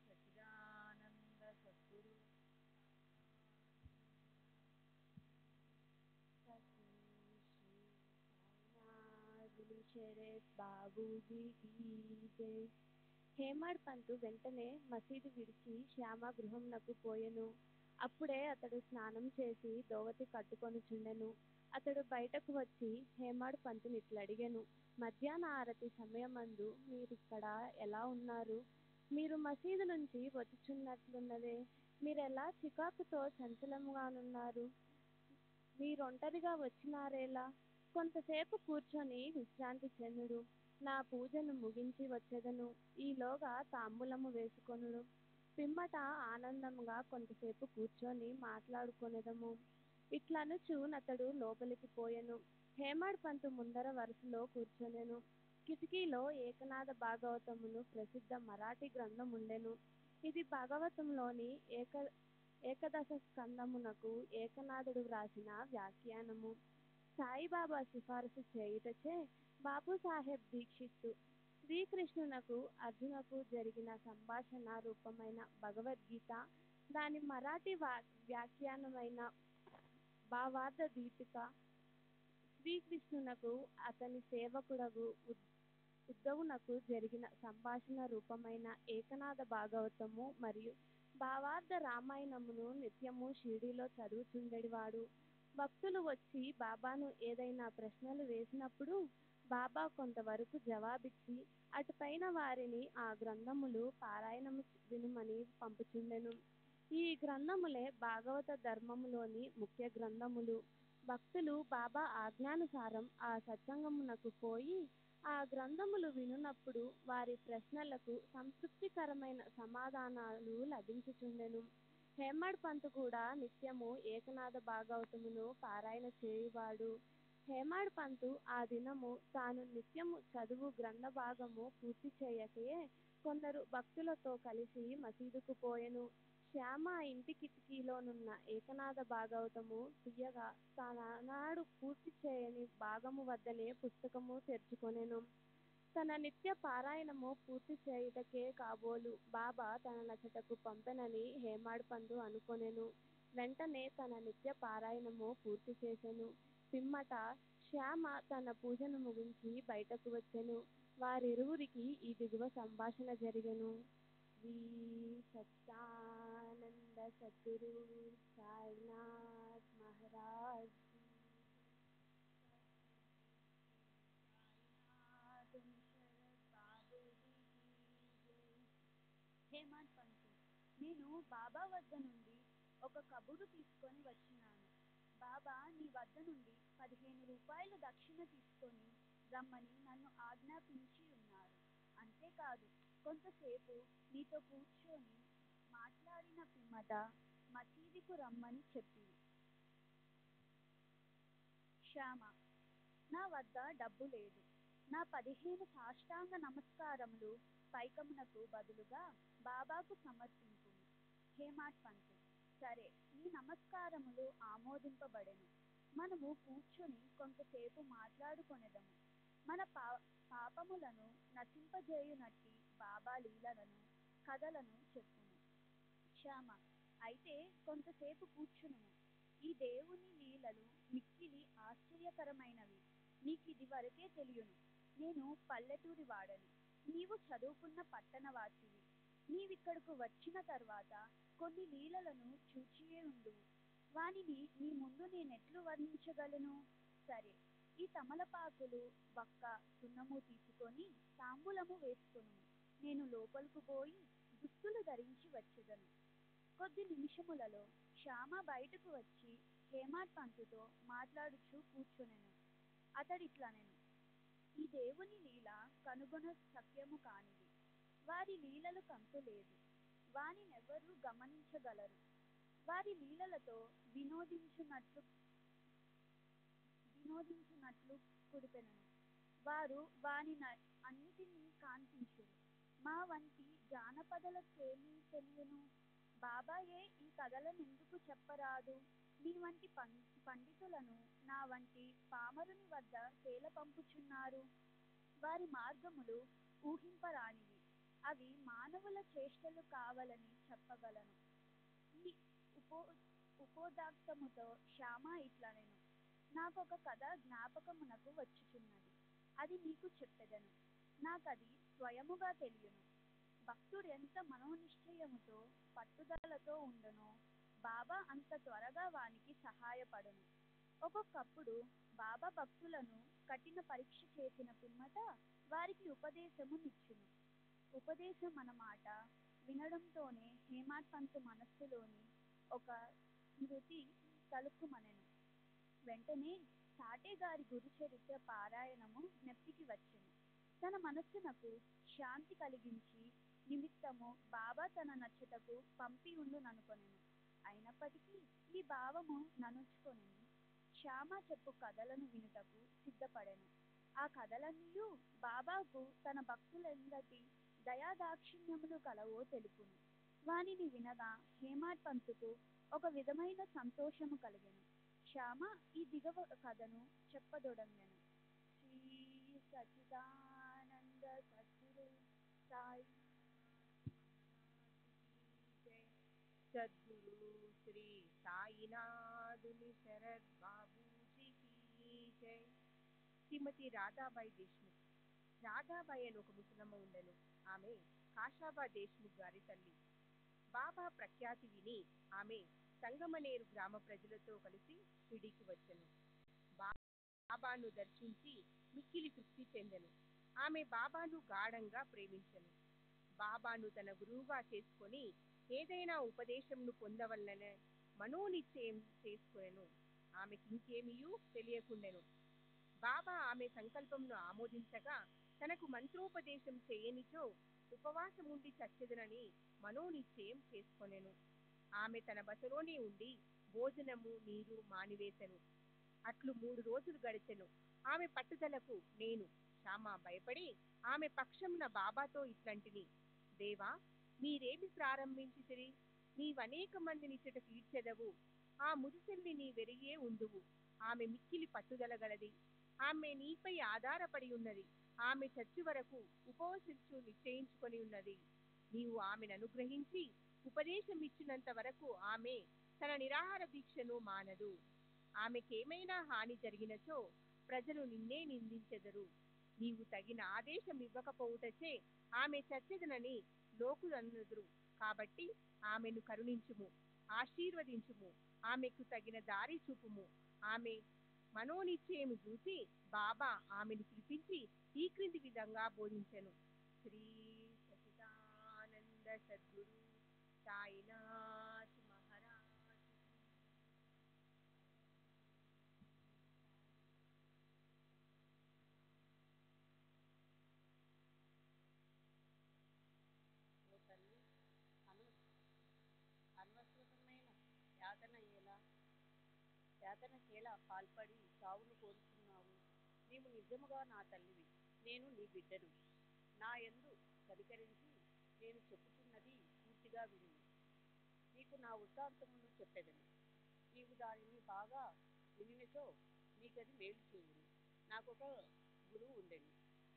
S1: సచ్చిదానంద సద్గురు
S5: బాబూజీకి జై. హేమాడ్ పంతు వెంటనే మసీదు విడిచి శ్యామ గృహంనకు పోయెను. అప్పుడే అతడు స్నానం చేసి దోవతి కట్టుకొనుచుండెను. అతడు బయటకు వచ్చి హేమాడ్ పంతుని ఇట్లడిగెను, మధ్యాహ్న ఆరతి సమయమందు మీరిక్కడ ఎలా ఉన్నారు? మీరు మసీదు నుంచి వచ్చుచున్నట్లున్నదే, మీరెలా చికాకుతో చంచలముగానున్నారు? మీరొంటరిగా వచ్చినారేలా? కొంతసేపు కూర్చొని విశ్రాంతి చెందుడు. నా పూజను ముగించి వచ్చెదను. ఈలోగా తాంబూలము వేసుకొనుడు. పిమ్మట ఆనందముగా కొంతసేపు కూర్చొని మాట్లాడుకొనెదము. ఇట్లనుచు నతడు లోపలికి పోయెను. హేమాడ్ పంతు ముందర వరుసలో కూర్చొనెను. కిటికీలో ఏకనాథ భాగవతమును ప్రసిద్ధ మరాఠీ గ్రంథముండెను. ఇది భాగవతంలోని ఏకదశ స్కందమునకు ఏకనాథుడు వ్రాసిన వ్యాఖ్యానము. సాయిబాబా సిఫారసు చేయుటచే బాబూసాహెబ్ దీక్షిత్తు శ్రీకృష్ణునకు అర్జునకు జరిగిన సంభాషణ రూపమైన భగవద్గీత, దాని మరాఠీ వ్యాఖ్యానమైన భావార్థ దీపిక, శ్రీకృష్ణునకు అతని సేవకుడగు ఉద్ధవునకు జరిగిన సంభాషణ రూపమైన ఏకనాథ భాగవతము మరియు భావార్థ రామాయణమును నిత్యము షిరిడీలో చదువుచుండెడివాడు. భక్తులు వచ్చి బాబాను ఏదైనా ప్రశ్నలు వేసినప్పుడు బాబా కొంతవరకు జవాబిచ్చి అటుపైన వారిని ఆ గ్రంథములు పారాయణము వినుమని పంపుచుండెను. ఈ గ్రంథములే భాగవత ధర్మములోని ముఖ్య గ్రంథములు. భక్తులు బాబా ఆజ్ఞానుసారం ఆ సత్సంగమునకు పోయి ఆ గ్రంథములు వినునప్పుడు వారి ప్రశ్నలకు సంతృప్తికరమైన సమాధానాలు లభించుచుండెను. హేమాడ్ పంతు కూడా నిత్యము ఏకనాథ భాగవతమును పారాయణ చేయువాడు. హేమాడ్ పంతు ఆ దినము తాను నిత్యము చదువు గ్రంథ భాగము పూర్తి చేయకే కొందరు భక్తులతో కలిసి మసీదుకు పోయెను. శ్యామ ఇంటి కిటికీలోనున్న ఏకనాథ భాగవతము తీయగా తానాడు పూర్తి చేయని భాగము వద్దనే పుస్తకము తెరుచుకొనెను. తన నిత్య పారాయణము పూర్తి చేయుటకే కాబోలు బాబా తన నచటకు పంపెనని హేమాడ్ పంతు అనుకొనెను. వెంటనే తన నిత్య పారాయణము పూర్తి చేసెను. పిమ్మట శ్యామ తన పూజను ముగించి బయటకు వచ్చెను. వారిరువురికి ఈ దిగువ సంభాషణ జరిగెను. శ్రీ సచ్చిదానంద సద్గురు సాయినాథ్ మహారాజ్
S1: హేమాడ్ పంతు, నేను బాబా వద్ద నుండి ఒక కబురు తీసుకొని వచ్చినాను. బాబా నీ వద్ద నుండి 15 రూపాయలు దక్షిణ తీసుకొని రమ్మని నన్ను ఆజ్ఞాపించి ఉన్నారు. అంతేకాదు, కొంతసేపు నీతో కూర్చొని మాట్లాడిన పిమ్మట మసీదుకు రమ్మని చెప్పి. శ్యామ, నా వద్ద డబ్బు లేదు. నా 15 సాష్టాంగ నమస్కారములు పైకమునకు బదులుగా బాబాకు సమర్పింపు. హేమాడ్ పంతు, నమస్కారములు ఆమోదింపబడెను. మనము కూర్చొని కొంతసేపు మాట్లాడుకొనెదము. మన పాపములను నశింపజేయునట్టి బాబా లీలలను కథలను చెప్పును. శ్యామ: అయితే కొంతసేపు కూర్చునుము. ఈ దేవుని లీలలు మిక్కిలి ఆశ్చర్యకరమైనవి. నీకిది వరకే తెలియను. నేను పల్లెటూరి వాడను, నీవు చదువుకున్న పట్టణవాసివి. నీవిక్కడకు వచ్చిన తర్వాత కొన్ని లీలలను చూచియే ఉండువు. వానిని నీ ముందు నేనెట్లు వర్ణించగలను? సరే, ఈ తమలపాకులు, వక్క, సున్నము తీసుకొని తాంబూలము వేసుకొనుము. నేను లోపలకు పోయి దుస్తులు ధరించి వచ్చెదను. కొద్ది నిమిషములలో శ్యామ బయటకు వచ్చి హేమాడ్ పంతుతో మాట్లాడుచూ కూర్చునెను. అతడిట్లనెను: ఈ దేవుని లీల కనుగొన సత్యము కానిది. వారి లీలలు కంతులేదు. వానినెవ్వరూ గమనించగలరు. వారి లీలలతో వినోదించునట్లు కుడిపెనను. వారు అన్నిటినీ కాంతించురు. మా వంటి జానపదులకేమీ తెలియను. బాబాయే ఈ కథలనెందుకు చెప్పరాదు? మీ వంటి పండితులను నా వంటి పామరుని వద్ద తేల పంపుచున్నారు. వారి మార్గములు ఊహింపరానివి. అవి మానవుల చేష్టలు కావాలని చెప్పగలను. ఈ ఉపోద్ఘాతముతో శ్యామ ఇట్లనెను: నాకొక కథ జ్ఞాపకమునకు వచ్చుచున్నది. అది నీకు చెప్పెదను. నాకది స్వయముగా తెలియను. భక్తుడెంత మనోనిశ్చయముతో పట్టుదలతో ఉండునో బాబా అంత త్వరగా వానికి సహాయపడును. ఒక్కొక్కప్పుడు బాబా భక్తులను కఠిన పరీక్ష చేసిన పిమ్మట వారికి ఉపదేశము నిచ్చును. ఉపదేశం అన్నమాట వినడంతోనే హేమాడ్ పంతు మనస్సులోని ఒక స్మృతి తలుక్కుమనెను. వెంటనే సాటేగారి గురుచరిత్ర పారాయణము జ్ఞప్తికి వచ్చెను. తన మనస్సునకు శాంతి కలిగించి నిమిత్తము బాబా తన నచ్చటకు పంపి ఉండుననుకొనెను. అయినప్పటికీ ఈ భావము ననుచుకొనెను. శ్యామ చెప్పు కథలను వినుటకు సిద్ధపడెను. ఆ కథలన్నీయూ బాబాకు తన భక్తులెంతటి దయాదాక్షిణ్యములు కలవో తెలుపును. వానిని వినగా హేమాడ్ పంతుకు ఒక విధమైన సంతోషము కలిగెను. శ్యామ ఈ దిగవ కథను చెప్పదొడంగెను. శ్రీ సచ్చిదానంద సద్గురు సాయి
S3: సద్గురు శ్రీ సాయినాథుని శరత్ బాబూజీకి జై. శ్రీమతి రాధాబాయి దేశ్ముఖ్. రాధాబాయి అని ఒక ముసలమ్మ ఉండెను. ఆమె కాషాబా దేశ్ముఖ్ గారి తల్లి. బాబా ప్రఖ్యాతి విని ఆమె సంగమనేరు గ్రామ ప్రజలతో కలిసి షిరిడీకి వచ్చెను. బాబాను దర్శించి మిక్కిలి తృప్తి చెందెను. ఆమె బాబాను గాఢంగా ప్రేమించెను. బాబాను తన గురువుగా చేసుకొని ఏదైనా ఉపదేశంను పొందవలననే మనోనిశ్చయం చేసుకొనెను. ఆమెకి ఇంకేమీయూ తెలియకుండెను. బాబా ఆమె సంకల్పంను ఆమోదించగా తనకు మంత్రోపదేశం చేయనిచో ఉపవాసముండి చచ్చెదనని మనోనిశ్చయం చేసుకొనెను. ఆమె తన బసలోనే ఉండి భోజనము నీరు మానివేశెను. అట్లు 3 రోజులు గడిచెను. ఆమె పట్టుదలకు నేను శ్యామ భయపడి ఆమె పక్షంన బాబాతో ఇట్లంటిని: దేవా, మీరేమి ప్రారంభించితిరి? నీవనేక మందిని ఇచ్చట తీర్చెదవు. ఆ ముదుసెల్లి నీ వెరిగే ఉందువు. ఆమె మిక్కిలి పట్టుదల గలది. ఆమె నీపై ఆధారపడి ఉన్నది. ఆమె చచ్చు వరకు ఉపవసించు నిశ్చయించుకొని ఉన్నది. నీవు ఆమెను అనుగ్రహించి ఉపదేశం ఇచ్చినంత వరకు ఆమె తన నిరాహార దీక్షను మానదు. ఆమెకేమైనా హాని జరిగినచో ప్రజలు నిన్నే నిందించెదరు. నీవు తగిన ఆదేశం ఇవ్వకపోవుటచే ఆమె చచ్చెదనని లోకులన్నదురు. కాబట్టి ఆమెను కరుణించుము, ఆశీర్వదించుము, ఆమెకు తగిన దారి చూపుము. ఆమె మనోనిశ్చయము చూసి బాబా ఆమెను పిలిపించి ఈ క్రింది విధంగా బోధించెను. శ్రీ సచిదానంద సద్గురు సాయినాథ్ మహారాజ్.
S4: ఓ తల్లి, అనవసరమైన యాతనకేలా పాల్పడి చావును కోరుతున్నావు? నీవు నిజముగా నా తల్లివి, నేను నీ బిడ్డను. నా యందు కనికరించి నేను చెప్పుచున్నది పూర్తిగా విను. నీకు నా వృత్తాంతమును చెప్పెదను. నీవు దానిని బాగా వినినచో నీకది మేలు చేయును. నాకొక గురువు ఉండెను.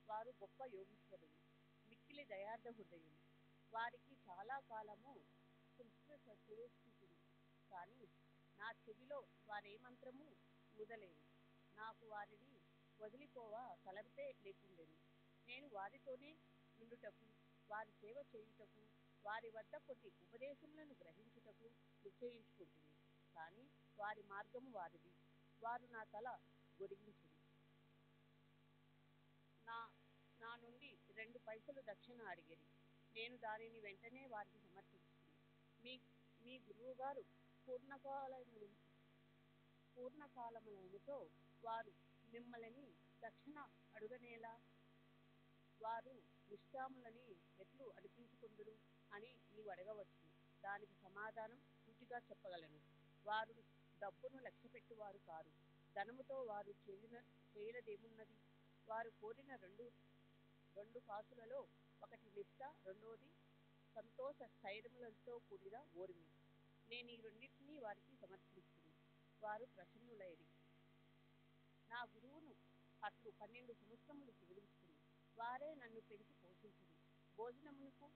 S4: వారు గొప్ప యోగీశ్వరులు, మిక్కిలి దయార్థ హృదయులు. వారికి చాలా కాలము సంస్కృత చేస్తుంది, కానీ నా చెవిలో వారే మంత్రము ఊదలేదు. నాకు వారిని వదిలిపోవ తలంపే లేకుండెను. నేను వారితోనే నుండుటకు, వారి సేవ చేయుటకు, వారి వద్ద కొన్ని ఉపదేశములను గ్రహించుటకు నిశ్చయించుకుంటుంది. కానీ వారి మార్గము వారిది, వారు నా తల గొరిగించును. నా నా నుండి 2 పైసలు దక్షిణ అడిగిరి. నేను దానిని వెంటనే వారికి సమర్పించింది. మీ మీ గురువుగారు పూర్ణకాలములైనచో వారు మిమ్మల్ని దక్షిణ అడుగనేలా, వారు నిష్కాములని ఎట్లు అనిపించుకుందురు అని నీవు అడగవచ్చు. దానికి సమాధానం సూటిగా చెప్పగలను. వారు డబ్బును లక్ష్యపెట్టువారు కారు. ధనముతో వారు చేయనదేమున్నది? వారు కోరిన రెండు కాసులలో ఒకటి నిష్ఠ, రెండోది సంతోష స్థైర్యములతో కూడిన ఓర్మి. నేను ఈ రెండింటినీ వారికి సమర్పించింది. వారు ప్రసన్నులైరి. నా గురువును అట్లు 12 సంవత్సరములు సేవించుకుని వారే నన్ను పెంచి పోషించుడు. భోజనమునకు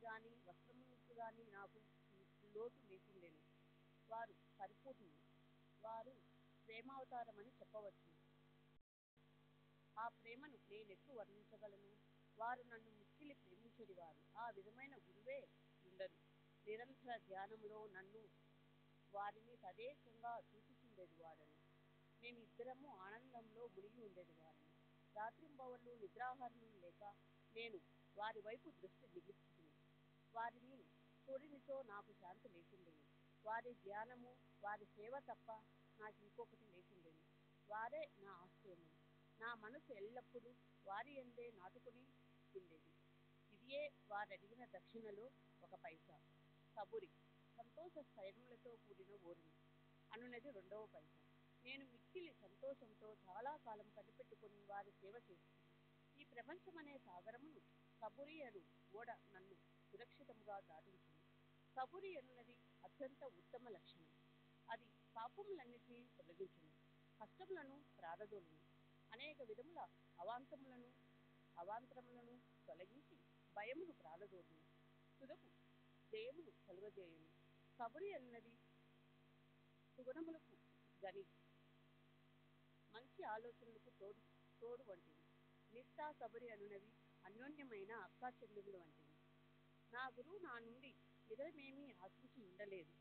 S4: గాని వస్త్రమునకు గాని నాకు లోటు లేకుండెను. వారు పరిపూర్ణులు. వారు ప్రేమావతారమని చెప్పవచ్చు. ఆ ప్రేమను నేనెట్లు వర్ణించగలను? వారు నన్ను మిక్కిలి ప్రేమించడివారు. ఆ విధమైన గురువే ఉండరు. నిరంతర ధ్యానములో నన్ను వారిని తదేకంగా చూచుచుండేది వాడని. మేమిద్దరము ఆనందంలో మునిగి ఉండేది వారిని. రాత్రింబవళ్ళు నిద్రాహారములు లేక నేను వారి వైపు దృష్టి నిలుపుతుంది. వారిని చూడనిచో నాకు శాంతి లేకుండేది. వారి ధ్యానము, వారి సేవ తప్ప నాకు ఇంకొకటి లేకుండేది. వారే నా ఆశ్రయము. నా మనసు ఎల్లప్పుడూ వారి యందే నాటుకుని ఉండేది. ఇదియే వారడిగిన దక్షిణలో 1 పైసా. సబురి, సంతోష స్థైర్యములతో కూడిన ఓర్మి అనున్నది 2వ పైసా. నేను మిక్కిలి సంతోషంతో చాలా కాలం కనిపెట్టుకుని వారి సేవ చేస్తుంది. ఈ ప్రపంచమనే సాగరమును సబురి అను ఓడ నన్ను సురక్షితముగా దాటించింది. సబురి అనున్నది అత్యంత ఉత్తమ లక్షణం. అది పాపములన్నిటినీ తొలగించును, కష్టములను ప్రారదోలును, అనేక విధముల అవాంతరములను తొలగించి భయమును ప్రారదోలును, తుదకు జయమును కలుగజేయును. సబురి అన్నది సుగుణములకు గని, మంచి ఆలోచనలకు తోడు వంటివి. నిష్ఠా, సబురి అనునవి అన్యోన్యమైన అక్కా చెల్లెములు వంటివి. నా గురువు నా నుండి ఇతరమేమీ ఆశించి ఉండలేదు.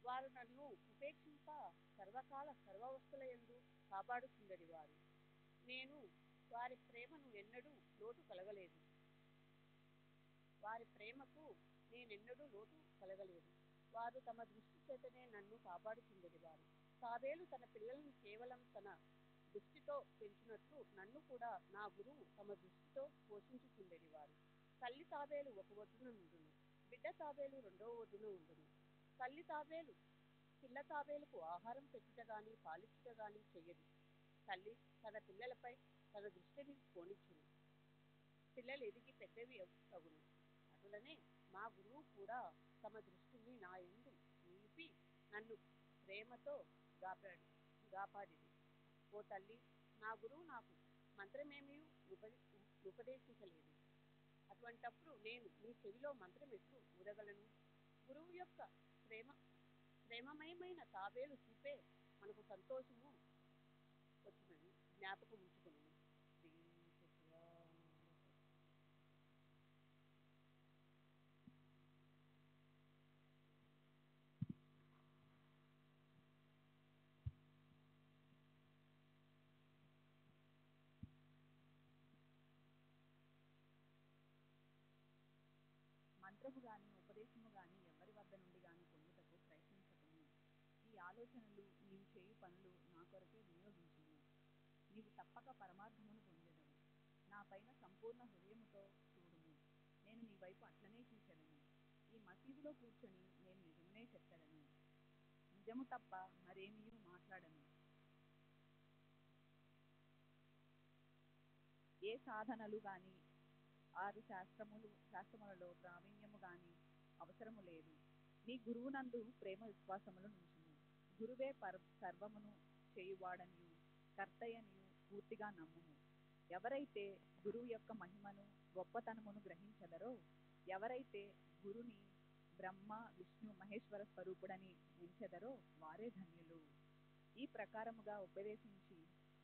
S4: వారు నన్ను ఉపేక్షింప సర్వకాల సర్వావస్థలయందు కాపాడుచుండెడి వారు. నేను వారి ప్రేమను ఎన్నడూ లోటు కలగలేదు. వారి ప్రేమకు నేనెన్నడూ లోటు కలగలేదు. వారు తమ దృష్టి చేతనే నన్ను కాపాడుచుండెడి వారు. తాబేలు తన పిల్లలను కేవలం తన దృష్టితో పెంచినట్లు నన్ను కూడా నా గురువు తమ దృష్టితో పోషించుచుండెడి వారు. తల్లి తాబేలు ఒక ఒడ్డున ఉండును, బిడ్డ తాబేలు 2వ ఒడ్డున ఉండును. తల్లి తాబేలు పిల్ల తాబేలుకు ఆహారం పెట్టుట గాని పాలిచ్చుట గాని చెయ్యదు. తల్లి తన పిల్లలపై తన దృష్టిని పోనిచ్చును. పిల్లలు ఎదిగి పెద్దవి అగును. అటులనే మా గురువు కూడా తమ దృష్టిని నా యందు నిలిపి నన్ను ప్రేమతో కాపాడిది. ఓ తల్లి, నా గురువు నాకు మంత్రమేమీ ఉపదేశించలేదు. అటువంటప్పుడు నేను నీ చెవిలో మంత్రం ఎట్లు ఊదగలను? గురువు యొక్క ప్రేమమయమైన తాబేలు చూపే మనకు సంతోషము వచ్చినది జ్ఞాపకం ఉంచుకున్నాను.
S1: మంత్రము గాని ఉపదేశము గాని ఎవరి వద్ద నుండి గాని పొందుటకు ప్రయత్నించకుము. ఈ ఆలోచనలు నీవు చేయు పనులు నా కొరకే వినియోగించుము. నీవు తప్పక పరమార్థమును పొందెదవు. నా పైన సంపూర్ణ హృదయముతో చూడుము. నేను నీ వైపు అట్లనే చూచెదను. ఈ మసీదులో కూర్చొని నేను నిజమునే చెప్పెదను. నిజము తప్ప మరేమీ మాట్లాడను. ఏ సాధనలు గాని 6 శాస్త్రములలో ప్రావీణ్యము గాని అవసరము లేదు. నీ గురువునందు ప్రేమ విశ్వాసములు నుంచుము.
S6: గురువే సర్వమును చేయువాడనియు కర్తయ్యనియు పూర్తిగా నమ్ముము. ఎవరైతే గురువు యొక్క మహిమను గొప్పతనమును గ్రహించదరో, ఎవరైతే గురుని బ్రహ్మ విష్ణు మహేశ్వర స్వరూపుడని ఎంచెదరో వారే ధన్యులు. ఈ ప్రకారముగా ఉపదేశించి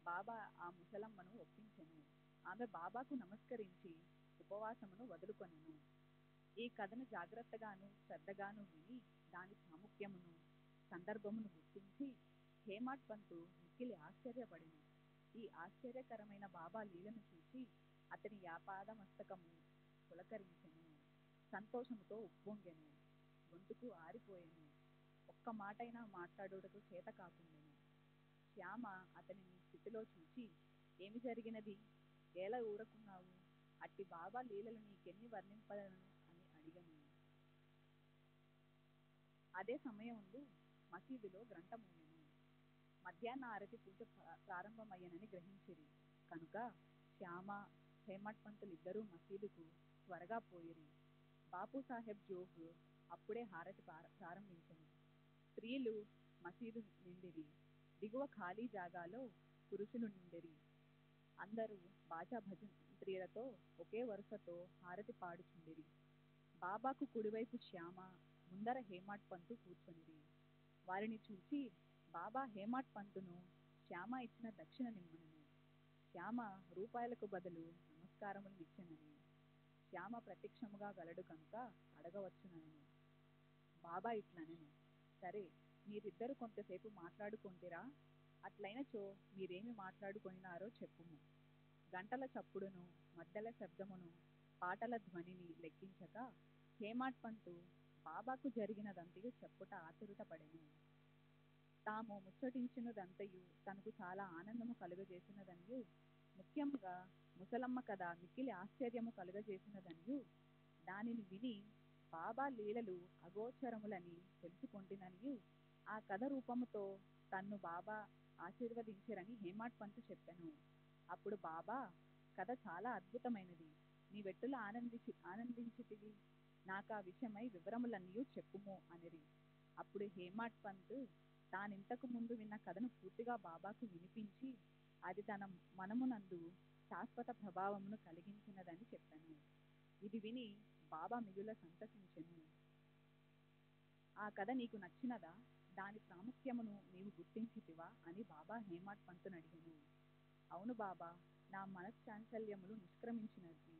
S6: బాబా ఆ ముసలమ్మను ఒప్పించెను. ఆమె బాబాకు నమస్కరించి ఉపవాసమును వదులుకొనెను. ఈ కథను జాగ్రత్తగాను శ్రద్ధగాను విని దాని ప్రాముఖ్యమును సందర్భమును గుర్తించి హేమాడ్ పంతు మిక్కిలి ఆశ్చర్యపడెను. ఈ ఆశ్చర్యకరమైన బాబా లీలను చూసి అతని యాపాదమస్తకము పులకరించెను. సంతోషముతో ఉప్పొంగెను. గొంతుకు ఆరిపోయెను. ఒక్క మాటైనా మాట్లాడుటకు చేత కాకుండెను. శ్యామ అతనిని స్థితిలో చూచి, ఏమి జరిగినది? ఎలా ఊరకున్నావు? అట్టి బాబా లీలలు నీకెన్ని వర్ణింపదను అని అడిగను. అదే సమయముందు మసీదులో గ్రంథ మోగెను. మధ్యాహ్న ఆరతి పూజ ప్రారంభమయ్యనని గ్రహించిరి కనుక శ్యామ హేమడ్ పంతులిద్దరూ మసీదుకు త్వరగా పోయిరి. బాపు సాహెబ్ జోగ్ అప్పుడే హారతి ప్రారంభించెను. స్త్రీలు మసీదు నిండిరి. దిగువ ఖాళీ జాగాలో పురుషులు నిండిరి. అందరూ బాజా భజంత్రీలతో ఒకే వరుసతో హారతి పాడుచుండిరి. బాబాకు కుడివైపు శ్యామ, ముందర హేమాడ్ పంతు కూర్చొనిరి. వారిని చూసి బాబా హేమాడ్ పంతును శ్యామ ఇచ్చిన దక్షిణ నిమ్మనను. శ్యామ రూపాయలకు బదులు నమస్కారములు ఇచ్చెనని. శ్యామ ప్రత్యక్షముగా గలడు కనుక అడగవచ్చునను. బాబా ఇట్లనెను, సరే, మీరిద్దరు కొంతసేపు మాట్లాడుకొంటిరా? అట్లయినచో మీరేమి మాట్లాడుకొనినారో చెప్పుము. గంటల చప్పుడును మద్దెల శబ్దమును పాటల ధ్వనిని లెక్కించక హేమాడ్ పంతు బాబాకు జరిగినదంతయు చెప్పుట ఆతురతపడెను. తాము ముచ్చటించినదంతయు తనకు చాలా ఆనందము కలుగజేసినదనియు, ముఖ్యముగా ముసలమ్మ కథ మిక్కిలి ఆశ్చర్యము కలుగజేసినదనియు, దానిని విని బాబా లీలలు అగోచరములని తెలుసుకొంటిననియు, ఆ కథ రూపముతో తన్ను బాబా ఆశీర్వదించిరని హేమాడ్ పంతు చెప్పెను. అప్పుడు బాబా, కథ చాలా అద్భుతమైనది. నీవెట్టుల ఆనందించితివి? నాకా విషయమై వివరములన్నయూ చెప్పుము అనిరి. అప్పుడు హేమాడ్ పంత్ తానింతకు ముందు విన్న కథను పూర్తిగా బాబాకు వినిపించి, అది తన మనమునందు శాశ్వత ప్రభావమును కలిగించినదని చెప్పెను. ఇది విని బాబా మిగుల సంతసించెను. ఆ కథ నీకు నచ్చినదా? దాని ప్రాముఖ్యమును నీవు గుర్తించితివా అని బాబా హేమాడ్ పంతును అడిగెను. అవును బాబా, నా మనశ్చాంచల్యములు నిష్క్రమించినవి.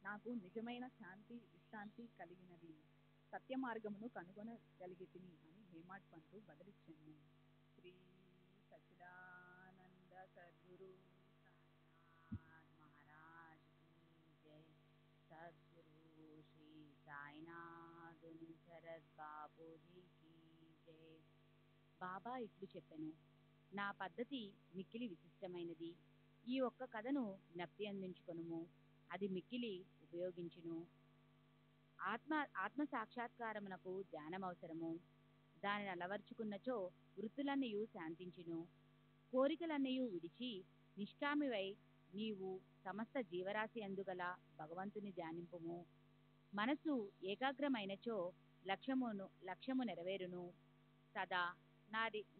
S6: నాకు నిజమైన శాంతి విశ్రాంతి కలిగినది. సత్య మార్గమును కనుగొనగలిగితిని అని హేమాడ్ పంతు బదులిచ్చెను. శ్రీ సచ్చిదానంద సద్గురు సాయినాథ్ మహారాజ్ కీ జై. సద్గురు శ్రీ సాయినాథుని శరత్ బాపూజీ కీ జై. బాబా ఇట్లు చెప్పెను, నా పద్ధతి మిక్కిలి విశిష్టమైనది. ఈ ఒక్క కథను జ్ఞప్తి అందించుకొనుము, అది మిక్కిలి ఉపయోగించును. ఆత్మ సాక్షాత్కారమునకు ధ్యానం అవసరము. దానిని అలవర్చుకున్నచో వృత్తులన్నయూ శాంతించును. కోరికలన్నయూ విడిచి నిష్కామివై నీవు సమస్త జీవరాశి అందుగల భగవంతుని ధ్యానింపుము. మనసు ఏకాగ్రమైనచో లక్ష్యము నెరవేరును. సదా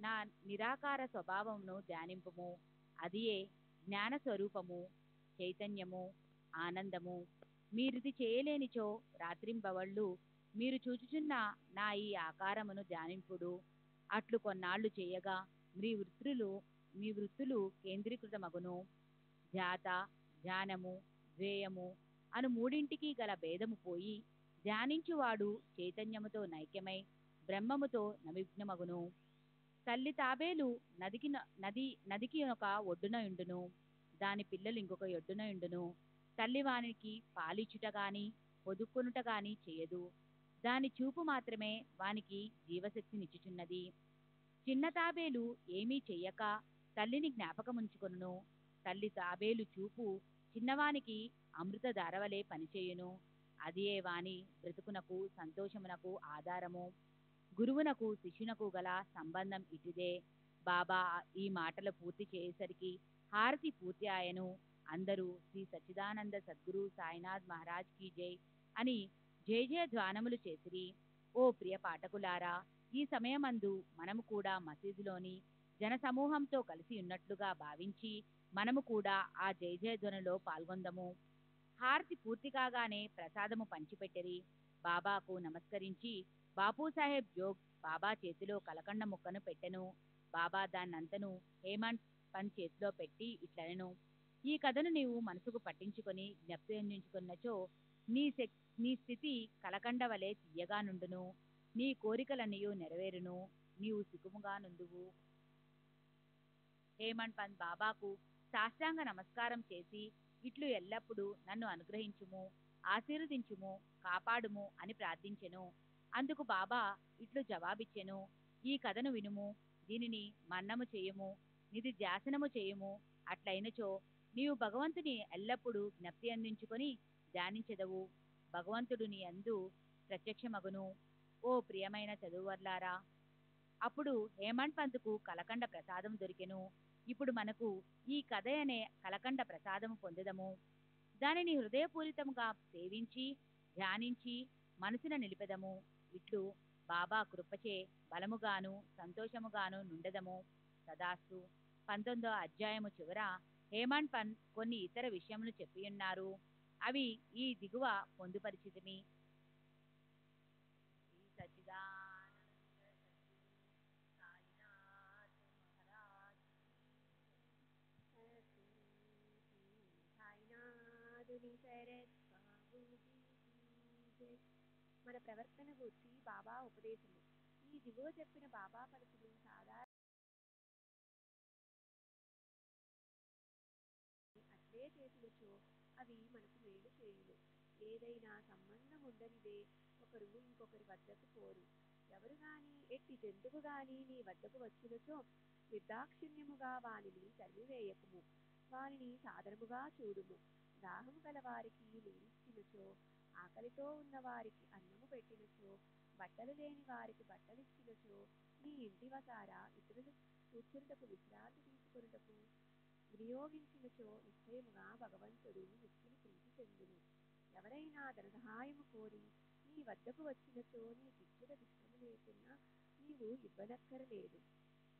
S6: నా నిరాకార స్వభావమును ధ్యానింపుము. అదియే జ్ఞాన స్వరూపము, చైతన్యము, ఆనందము. మీరిది చేయలేనిచో రాత్రింబవళ్ళు మీరు చూచుచున్న నా ఈ ఆకారమును ధ్యానింపుడు. అట్లు కొన్నాళ్లు చేయగా మీ వృత్తులు కేంద్రీకృతమగును. ధ్యాత, ధ్యానము, ధ్యేయము అను మూడింటికి గల భేదము పోయి ధ్యానించువాడు చైతన్యముతో నైక్యమై బ్రహ్మముతో నవిఘ్నమగును. తల్లి తాబేలు నదికి ఒక ఒడ్డున ఉండును, దాని పిల్లలు ఇంకొక ఒడ్డున ఉండును. తల్లి వానికి పాలిచ్చుట గాని పొదుక్కొనుట గాని చేయదు. దాని చూపు మాత్రమే వానికి జీవశక్తినిచ్చుచున్నది. చిన్న తాబేలు ఏమీ చెయ్యక తల్లిని జ్ఞాపకముంచుకొనును. తల్లి తాబేలు చూపు చిన్నవానికి అమృత ధారవలే పనిచేయును. అదియే వాని బ్రతుకునకు సంతోషమునకు ఆధారము. గురువునకు శిష్యునకు గల సంబంధం ఇటుదే. బాబా ఈ మాటలు పూర్తి చేసేసరికి హారతి పూర్తి ఆయను. అందరూ శ్రీ సచ్చిదానంద సద్గురు సాయినాథ్ మహారాజ్ కీ జై అని జయ జయ ధ్వానములు చేసిరి. ఓ ప్రియ పాఠకులారా, ఈ సమయమందు మనము కూడా మసీదులోని జనసమూహంతో కలిసి ఉన్నట్లుగా భావించి మనము కూడా ఆ జయ జయధ్వనిలో పాల్గొందము. హారతి పూర్తి కాగానే ప్రసాదము పంచిపెట్టిరి. బాబాకు నమస్కరించి బాపూసాహెబ్ జోగ్ బాబా చేతిలో కలకండ ముక్కను పెట్టెను. బాబా దాన్నంతను హేమంత్ పంత్ చేతిలో పెట్టి ఇట్లనెను, ఈ కథను నీవు మనసుకు పట్టించుకొని జ్ఞప్తి అందించుకున్నచో నీ స్థితి కలకండ వలె తీయగా నుండును. నీ కోరికలన్నయూ నెరవేరును. నీవు సుఖముగా నుండువు. హేమంత్ పంత్ బాబాకు సాష్టాంగ నమస్కారం చేసి ఇట్లు ఎల్లప్పుడూ నన్ను అనుగ్రహించుము, ఆశీర్వదించుము, కాపాడుము అని ప్రార్థించెను. అందుకు బాబా ఇట్లు జవాబిచ్చెను, ఈ కథను వినుము, దీనిని మన్నము చేయుము, నిధి ధ్యాసనము చేయుము. అట్లయినచో నీవు భగవంతుని ఎల్లప్పుడూ జ్ఞప్తి అందించుకొని ధ్యానించెదవు. భగవంతుడు నీ యందు ప్రత్యక్షమగును. ఓ ప్రియమైన చదువర్లారా, అప్పుడు హేమంత్ పంత్కు కలకండ ప్రసాదం దొరికెను. ఇప్పుడు మనకు ఈ కథ అనే కలకండ ప్రసాదము పొందదము. దానిని హృదయపూరితముగా సేవించి ధ్యానించి మనసున నిలిపెదము. ఇట్లు బాబా కృపచే బలముగాను సంతోషముగాను నుండెదము. తదాస్తు. 19వ అధ్యాయము చివర హేమంత్ పంత్ కొన్ని ఇతర విషయములు చెప్పియున్నారు. అవి ఈ దిగువ పొందుపరిచితిమి. శ్రీ సచ్చిదానంద సద్గురు సాయినాథ్ మహారాజ్
S5: సాయినాథుని శరత్ బాబూజీ జై. మన ప్రవర్తన గూర్చి బాబా ఉపదేశము. ఈ దిగువ చెప్పిన బాబా పలుకులు సాధారణ అట్లే చేసినచో అవి మనకు మేలు చేయును. ఏదైనా సంబంధం ఉండనిదే ఒకరు ఇంకొకరి వద్దకు పోరు. ఎవరు గాని ఎట్టి జంతువు గాని నీ వద్దకు వచ్చినచో నిర్దాక్షిణ్యముగా వానిని తరిమివేయకుము. వానిని సాదరముగా చూడుము. దాహము గల వారికి నీరిచ్చినచో, ఆకలితో ఉన్న వారికి అన్నము పెట్టినచో, బట్టలు లేని వారికి బట్టలిచ్చినచో, నీ ఇంటి వసారా ఇతరులు కూర్చుంటకు విశ్రాంతి తీసుకొనుటకు వినియోగించినచో నిశ్చయముగా భగవంతుడు మిక్కిలి ప్రీతి చెందును. ఎవరైనా ధన సహాయము కోరి నీ వద్దకు వచ్చినచో నీకిచ్చుట ఇష్టము లేకున్నా నీవు ఇవ్వనక్కరలేదు.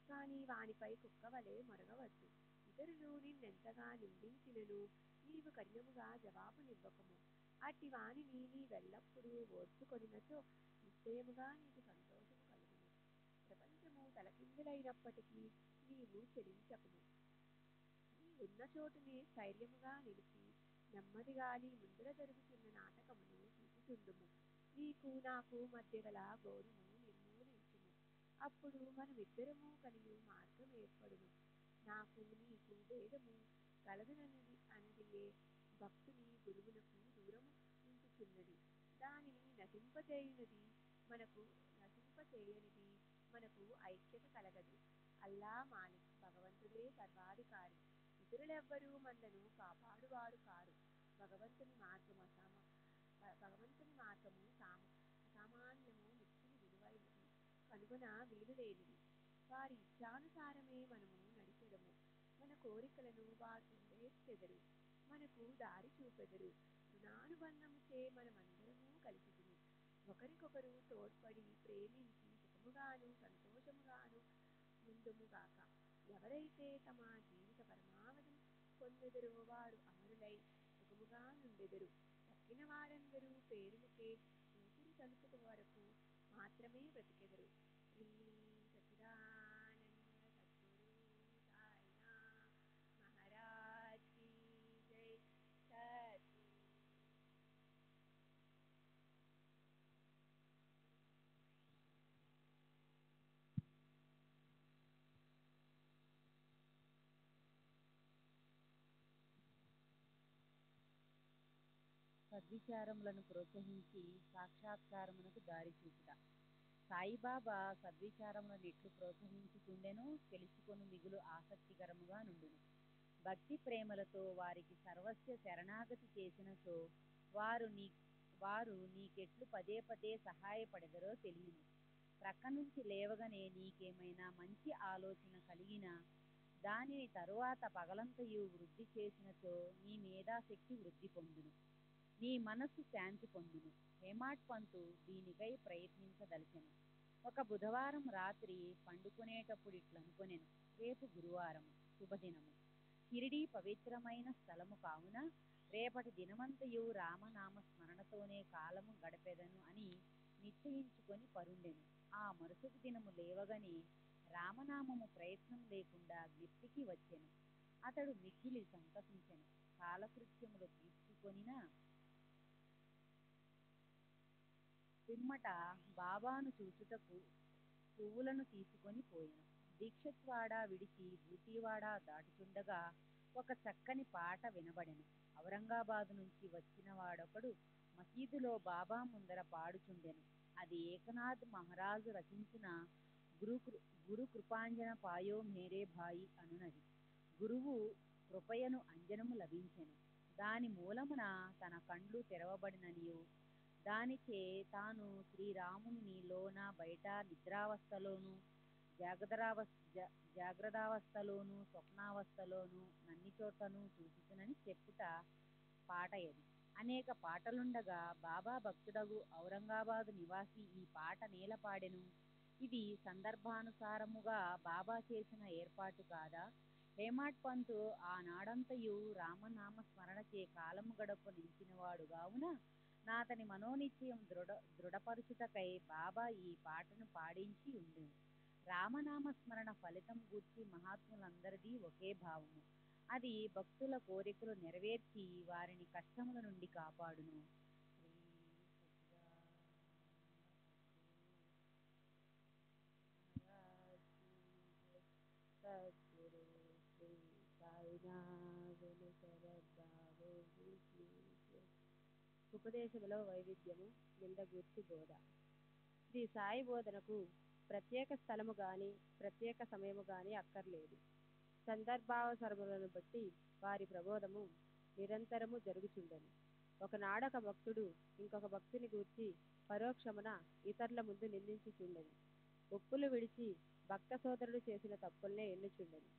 S5: కానీ వానిపై కుక్కవలే మొరగవద్దు. ఇతరులు నిన్నెంతగా నిందించినను నీవు కఠినముగా జవాబునివ్వకము. అట్టి వానిని నీవెల్లప్పుడూ ఓర్చుకొనినచో నిశ్చయముగా నీకు సంతోషము కలుగును. ప్రపంచము తలకిందులైనప్పటికీ నీవు చెలించకుము. నీవున్న చోటునే స్థైర్యముగా నిలిచి నెమ్మదిగా నీ ముందర జరుగుతున్న నాటకమును చూచుచుండుము. నీకు నాకు మధ్య గల గోరును నిర్మూలించుము. అప్పుడు మనమిద్దరము కలియు మార్గం ఏర్పడును. నాకు నీకు భేదము కలదునది అనదియే భక్తుని గురువునకు దూరము ఉంచుచున్నది. దానిని నశింపచేయనిది మనకు ఐక్యత కలగదు. అల్లా మాలిక్, భగవంతుడే సర్వాధికారి. ఇతరులెవ్వరూ మనలను కాపాడువారు కారు. భగవంతుని మార్గము అసామాన్యము, మిక్కిలి విలువైనది, కనుగొన వీలులేనిది. వారి ఇచ్ఛానుసారమే మనము నడిచెదము. మన కోరికలను వారు నెరవేర్చెదరు, మనకు దారి చూపెదరు. రుణానుబంధముచే మనమందరము కలిసితిమి. ఒకరికొకరు తోడ్పడి ప్రేమించి సుఖముగాను సంతోషముగాను ముందుముగాక. ఎవరైతే తమ జీవిత పరమావధిని పొందెదరో వారు అమరులై సుఖముగా నుండెదరు. తక్కిన వారందరూ పేరులకే ఊపిరి సలుపుట వరకు మాత్రమే బ్రతికెదరు. శ్రీ సచ్చిదానంద సద్గురు సాయినాథ్ మహారాజ్ కీ జై. సద్గురు.
S6: సద్విచారములను ప్రోత్సహించి సాక్షాత్కారమునకు దారి చూపుట. సాయిబాబా సద్విచారములను ఎట్లు ప్రోత్సహించుచుండెనో తెలుసుకొని మిగులు ఆసక్తికరముగా నుండును. భక్తి ప్రేమలతో వారికి సర్వస్వ శరణాగతి చేసినచో వారు నీకెట్లు పదే పదే సహాయపడెదరో తెలియను. ప్రక్క నుంచి లేవగానే నీకేమైనా మంచి ఆలోచన కలిగినా దానిని తరువాత పగలంతయు వృద్ధి చేసినచో నీ మేధాశక్తి వృద్ధి పొందును, నీ మనస్సు శాంతి పొందును. హేమంత్ పంతు దీనికై ప్రయత్నించదలిచెను. ఒక బుధవారం రాత్రి పండుకునేటప్పుడు ఇట్లనుకొనెను, రేపు గురువారము, శుభదినము, షిరిడీ పవిత్రమైన స్థలము కావున రేపటి దినమంతయు రామనామ స్మరణతోనే కాలము గడపెదను అని నిశ్చయించుకొని పరుండెను. ఆ మరుసటి దినము లేవగనే రామనామము ప్రయత్నం లేకుండా జ్ఞప్తికి వచ్చెను. అతడు మిక్కిలి సంతసించెను. కాలకృత్యములు తీసుకొనిన పిమ్మట బాబాను చూచుటకు పువ్వులను తీసుకొని పోయెను. దీక్షిత్వాడ విడిచి బూటీవాడ దాటుచుండగా ఒక చక్కని పాట వినబడెను. ఔరంగాబాదు నుంచి వచ్చిన వాడొకడు మసీదులో బాబా ముందర పాడుచుండెను. అది ఏకనాథ్ మహారాజు రచించిన గురు కృపాంజన పాయో మేరే భాయి అనునది. గురువు కృపయను అంజనము లభించెను. దాని మూలమున తన కండ్లు తెరవబడిననియు, దానిచే తాను శ్రీరాముని లోన బయట నిద్రావస్థలోను జాగ్రత్తావస్థలోను స్వప్నావస్థలోను నన్ని చోట్లను చూచుచునని చెప్పుట పాట ఇది. అనేక పాటలుండగా బాబా భక్తుడగు ఔరంగాబాదు నివాసి ఈ పాట నేల పాడెను. ఇది సందర్భానుసారముగా బాబా చేసిన ఏర్పాటు కాదా? హేమాడ్ పంతు ఆనాడంతయు రామనామ స్మరణచే కాలము గడప నిలిచినవాడు గావున నాతని మనోనిశ్చయం దృఢపరుచుటకై బాబా ఈ పాటను పాడించి ఉండెను. రామనామ స్మరణ ఫలితం గూర్చి మహాత్ములందరిది ఒకే భావము. అది భక్తుల కోరికలు నెరవేర్చి వారిని కష్టముల నుండి కాపాడును.
S4: సద్గురు శ్రీ సాయినాథుని శరద్భావోజీ శ్రీ ఉపదేశములో వైవిధ్యము నిందగూర్చి బోధ. శ్రీ సాయి బోధనకు ప్రత్యేక స్థలము గాని ప్రత్యేక సమయము గాని అక్కర్లేదు. సందర్భావసరములను బట్టి వారి ప్రబోధము నిరంతరము జరుగుచుండెను. ఒకనాడొక భక్తుడు ఇంకొక భక్తుని గూర్చి పరోక్షమున ఇతరుల ముందు నిందించుచుండెను. ఒప్పులు విడిచి భక్త సోదరుడు చేసిన తప్పుల్నే ఎన్నుచుండెను.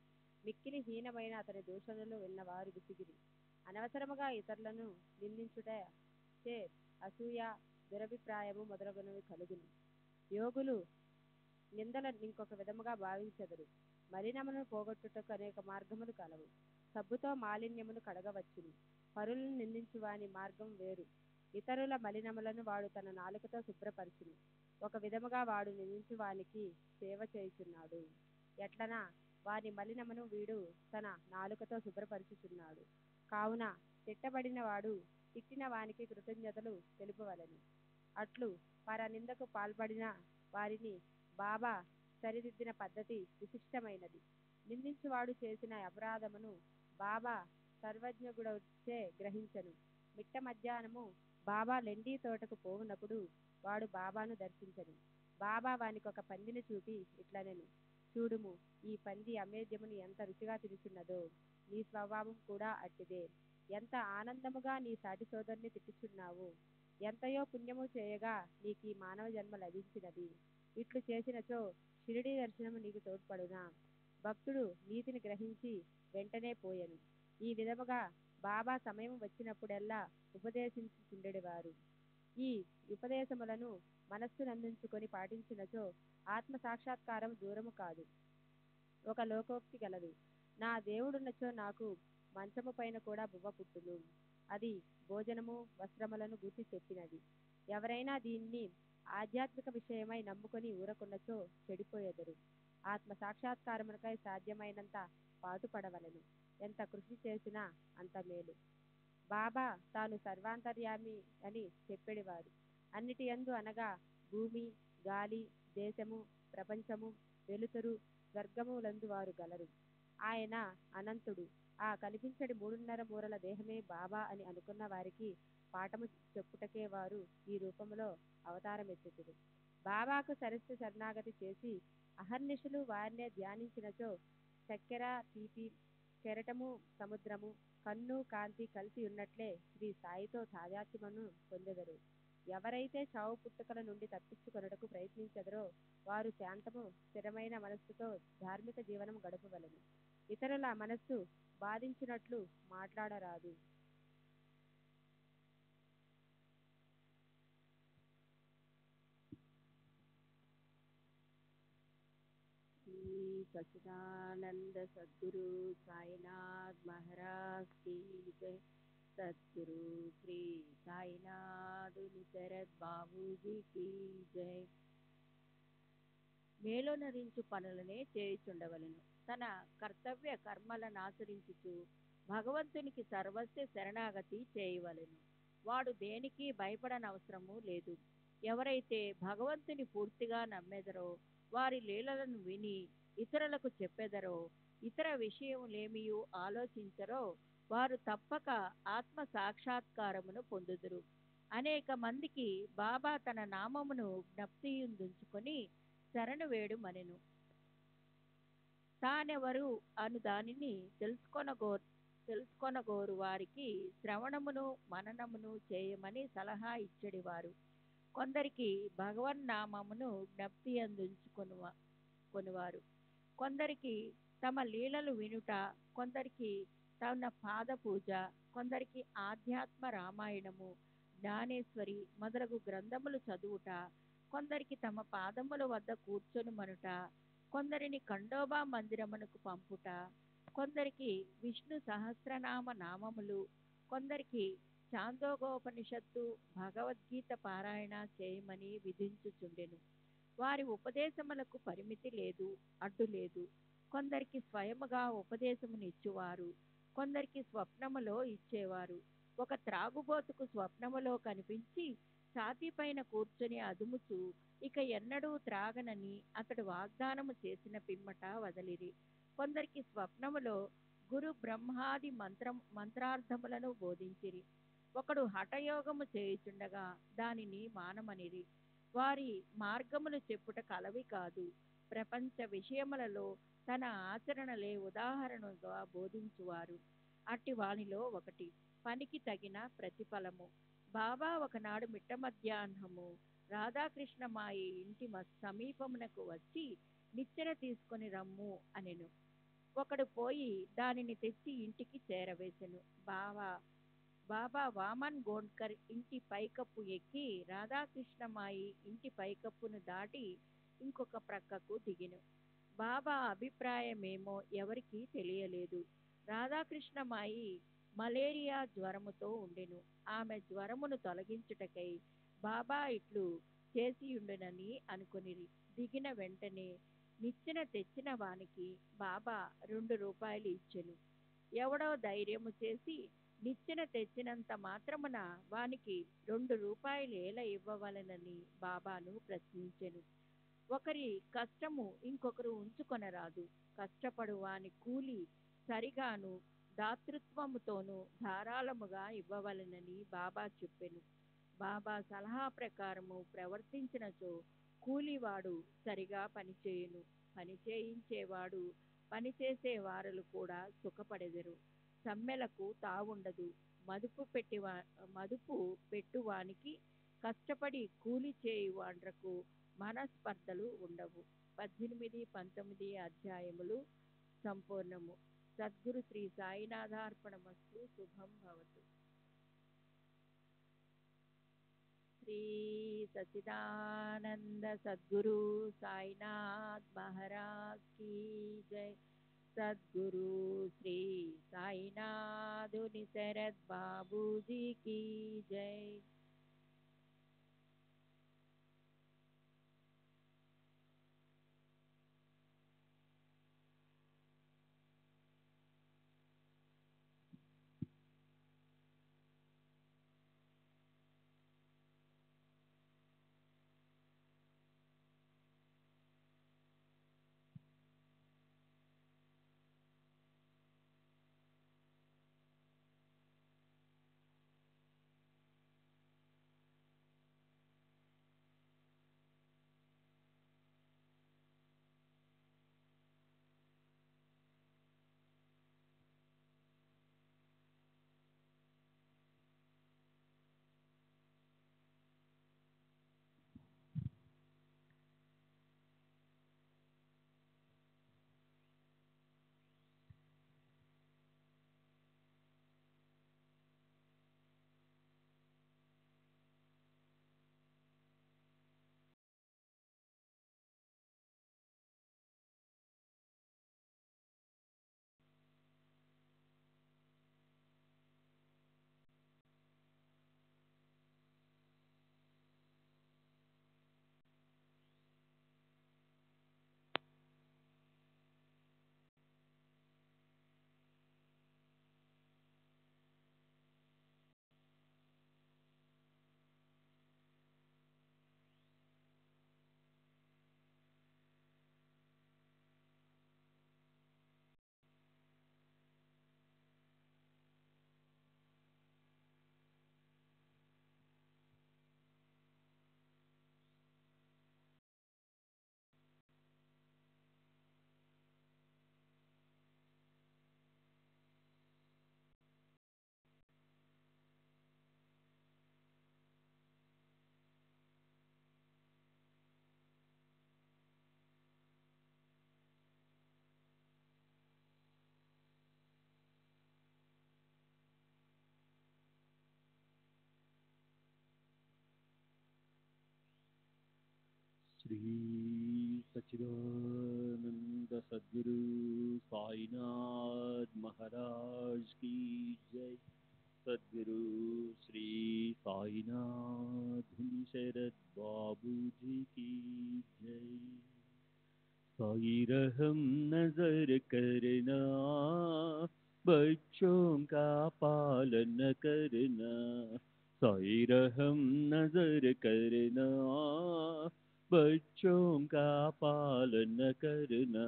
S4: మిక్కిలి హీనమైన అతని దూషణలు విన్నవారు విసిగిరి. అనవసరముగా ఇతరులను నిందించుట చే అసూయ, దురభిప్రాయము మొదలగునవి కలుగును. యోగులు నిందలను ఇంకొక విధముగా భావించెదరు. మలినమును పోగొట్టుటకు అనేక మార్గములు కలవు. సబ్బుతో మాలిన్యమును కడగవచ్చును. పరులను నిందించు వాని మార్గం వేరు. ఇతరుల మలినములను వాడు తన నాలుకతో శుభ్రపరచును. ఒక విధముగా వాడు నిందించు వానికి సేవ చేయుచున్నాడు. ఎట్లనా వాని మలినమును వీడు తన నాలుకతో శుభ్రపరచుచున్నాడు. కావున తిట్టబడిన వాడు తిట్టిన వానికి కృతజ్ఞతలు తెలుపవలెను. అట్లు పరనిందకు పాల్పడిన వారిని బాబా సరిదిద్దిన పద్ధతి విశిష్టమైనది. నిందించువాడు చేసిన అపరాధమును బాబా సర్వజ్ఞగుడచే గ్రహించను. మిట్ట మధ్యాహ్నము బాబా లెండి తోటకు పోవునప్పుడు వాడు బాబాను దర్శించను. బాబా వానికి ఒక పందిని చూపి ఇట్లనెను, చూడుము, ఈ పంది అమేద్యమును ఎంత రుచిగా తినుచున్నదో, నీ స్వభావం కూడా అట్టిదే. ఎంత ఆనందముగా నీ సాటి సోదరుని తిట్టుచున్నావు. ఎంతయో పుణ్యము చేయగా నీకు ఈ మానవ జన్మ లభించినది. ఇట్లు చేసినచో షిరిడీ దర్శనము నీకు తోడ్పడునా? భక్తుడు నీతిని గ్రహించి వెంటనే పోయెను. ఈ విధముగా బాబా సమయం వచ్చినప్పుడెల్లా ఉపదేశించుచుండెడివారు. ఈ ఉపదేశములను మనస్సునందించుకొని పాటించినచో ఆత్మ సాక్షాత్కారం దూరము కాదు. ఒక లోకోక్తి గలదు, నా దేవుడున్నచో నాకు మంచము పైన కూడా బువ్వ పుట్టును. అది భోజనము వస్త్రములను గూర్చి చెప్పినది. ఎవరైనా దీన్ని ఆధ్యాత్మిక విషయమై నమ్ముకొని ఊరకున్నచో చెడిపోయెదరు. ఆత్మ సాక్షాత్కారమునకై సాధ్యమైనంత పాటుపడవలెను. ఎంత కృషి చేసినా అంత మేలు. బాబా తాను సర్వాంతర్యామి అని చెప్పెడివారు. అన్నిటి యందు అనగా భూమి, గాలి, దేశము, ప్రపంచము, వెలుతురు, స్వర్గములందు వారు గలరు. ఆయన అనంతుడు. ఆ కనిపించడి 3.5 మూరల దేహమే బాబా అని అనుకున్న వారికి పాఠము చెప్పుటకే వారు ఈ రూపములో అవతారమెత్తుతురు. బాబాకు సరస్సు శరణాగతి చేసి అహర్నిశలు వారినే ధ్యానించినచో చక్కెర తీపి, కెరటము సముద్రము, కన్ను కాంతి కలిసి ఉన్నట్లే శ్రీ సాయితో తాదాత్మ్యమును పొందెదరు. ఎవరైతే చావు పుట్టుకల నుండి తప్పించుకొనుటకు ప్రయత్నించెదరో వారు శాంతము స్థిరమైన మనస్సుతో ధార్మిక జీవనం గడపవలెను. ఇతరుల మనస్సు బాధించినట్లు మాట్లాడరాదు. सच्चिदानंद सद्गुरु साईनाथ महाराज की जय। सद्गुरु श्री साईनाथ निसरद बाबूजी की जय। మేలునరించు పనులనే చేయుచుండవలెను. తన కర్తవ్య కర్మలను ఆచరించుచు భగవంతునికి సర్వస్వ శరణాగతి చేయవలెను. వాడు దేనికి భయపడనవసరము లేదు. ఎవరైతే భగవంతుని పూర్తిగా నమ్మెదరో, వారి లీలలను విని ఇతరులకు చెప్పెదరో, ఇతర విషయములేమియూ ఆలోచించరో, వారు తప్పక ఆత్మ సాక్షాత్కారమును పొందుదురు. అనేక మందికి బాబా తన నామమును జ్ఞప్తియుందుంచుకొని శరణు వేడుమనెను. తానెవరు అను దానిని తెలుసుకొనగోరు వారికి శ్రవణమును మననమును చేయమని సలహా ఇచ్చడివారు. కొందరికి భగవన్నామమును జ్ఞప్తి కొనువారు, కొందరికి తమ లీలలు వినుట, కొందరికి తన పాద పూజ, కొందరికి ఆధ్యాత్మ రామాయణము, జ్ఞానేశ్వరి మొదలగు గ్రంథములు చదువుట, కొందరికి తమ పాదముల వద్ద కూర్చొనుమనుట, కొందరిని ఖండోబా మందిరమునకు పంపుట, కొందరికి విష్ణు సహస్రనామ నామములు, కొందరికి చాందోగోపనిషత్తు భగవద్గీత పారాయణ చేయమని విధించుచుండెను. వారి ఉపదేశములకు పరిమితి లేదు, అడ్డు లేదు. కొందరికి స్వయముగా ఉపదేశమునిచ్చువారు, కొందరికి స్వప్నములో ఇచ్చేవారు. ఒక త్రాగుబోతుకు స్వప్నములో కనిపించి ఛాతీపైన కూర్చొని అదుముచు ఇక ఎన్నడూ త్రాగనని అతడు వాగ్దానము చేసిన పిమ్మట వదలిరి. కొందరికి స్వప్నములో గురు బ్రహ్మాది మంత్రార్థములను బోధించిరి. ఒకడు హఠయోగము చేయుచుండగా దానిని మానమనిరి. వారి మార్గములు చెప్పుట కలవి కాదు. ప్రపంచ విషయములలో తన ఆచరణలే ఉదాహరణగా బోధించువారు. అట్టి వానిలో ఒకటి పనికి తగిన ప్రతిఫలము. బాబా ఒకనాడు మిట్ట మధ్యాహ్నము రాధాకృష్ణమాయి ఇంటి సమీపమునకు వచ్చి నిచ్చెన తీసుకొని రమ్ము అనెను. ఒకడు పోయి దానిని తెచ్చి ఇంటికి చేరవేశెను. బాబా వామన్ గోండ్కర్ ఇంటి పైకప్పు ఎక్కి రాధాకృష్ణమాయి ఇంటి పైకప్పును దాటి ఇంకొక ప్రక్కకు దిగెను. బాబా అభిప్రాయమేమో ఎవరికీ తెలియలేదు. రాధాకృష్ణమాయి మలేరియా జ్వరముతో ఉండెను. ఆమె జ్వరమును తొలగించుటకై బాబా ఇట్లు చేసియుండునని అనుకొనిరి. దిగిన వెంటనే నిచ్చెన తెచ్చిన వానికి బాబా 2 రూపాయలు ఇచ్చెను. ఎవడో ధైర్యము చేసి నిచ్చెన తెచ్చినంత మాత్రమున వానికి 2 రూపాయలు ఎలా ఇవ్వవలెనని బాబాను ప్రశ్నించెను. ఒకరి కష్టము ఇంకొకరు ఉంచుకొనరాదు. కష్టపడు వాని కూలి సరిగాను దాతృత్వముతోనూ ధారాళముగా ఇవ్వవలెనని బాబా చెప్పెను. బాబా సలహా ప్రకారము ప్రవర్తించినచో కూలివాడు సరిగా పనిచేయును. పనిచేయించేవాడు పనిచేసే వారలు కూడా సుఖపడెదరు. సమ్మెలకు తావుండదు. మదుపు పెట్టువానికి కష్టపడి కూలి చేయువాండ్రకు మనస్పర్ధలు ఉండవు. 18, 19 అధ్యాయములు సంపూర్ణము. సద్గురు శ్రీ సాయినాథార్పణమస్తు. శుభం భవతు. శ్రీ సచ్చిదానంద సద్గురు సాయినాథ్ మహారాజ్ की जय। सद्गुरु श्री साईनाथ निसरद बाबूजी की जय।
S2: श्री सच्चिदानंद सद्गुरु साईनाथ महाराज की जय। सद्गुरु श्री साईनाथ शरद बाबू जी की जय। साई रहम नजर करना, बच्चों का पालन करना। साई रहम नजर करना, बच्चों का पालन करना।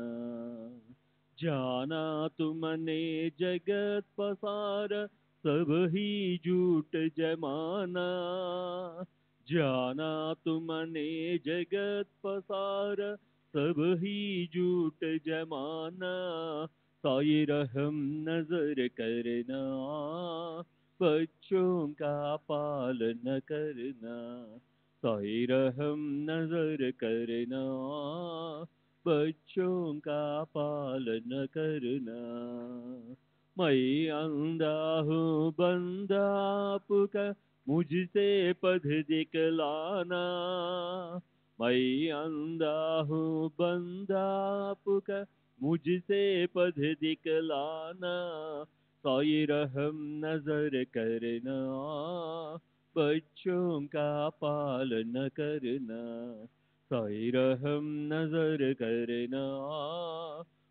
S2: जाना तुमने जगत पसार, सब ही झूठ जमाना। जाना तुमने जगत पसार, सब ही झूठ जमाना। साई रहम नजर करना, बच्चों का पालन करना। साई रहम नजर करना, बच्चों का पालन करना। मैं अंधा हूँ बंदा आपका, मुझसे पथ दिखलाना। मैं अंधा हूँ बंदा आपका, मुझसे पथ दिखलाना। साई रहम नजर करना, बच्चों का पालन करना। साई रहम नजर करना,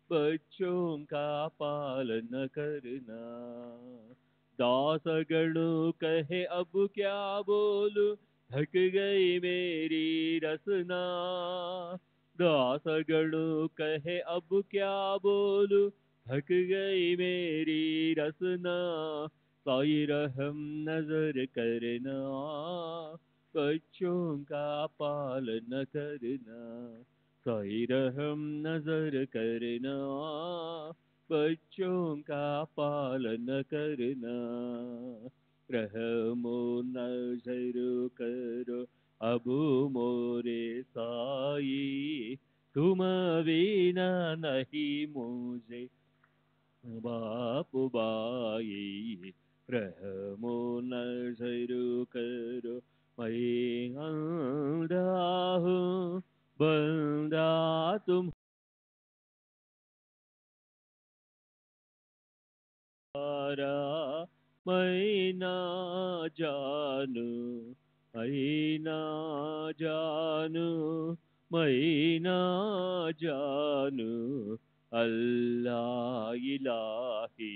S2: बच्चों का पालन करना। दास गणों कहे अब क्या बोलूं, थक गई मेरी रसना। दास गणों कहे अब क्या बोलूं, थक गई मेरी रसना। साई रहम नजर करना, बच्चों का पालन करना। साई रहम नजर करना, बच्चों का पालन करना। रहमो नजर करो अब मोरे साई, तुम बिना नहीं मुझे बाप बाई। रहमो नजर करो मैं अंधा हूँ बंदा तुम मैं ना जानू, मैं ना जानू, मैं ना जानू। अल्लाह इलाही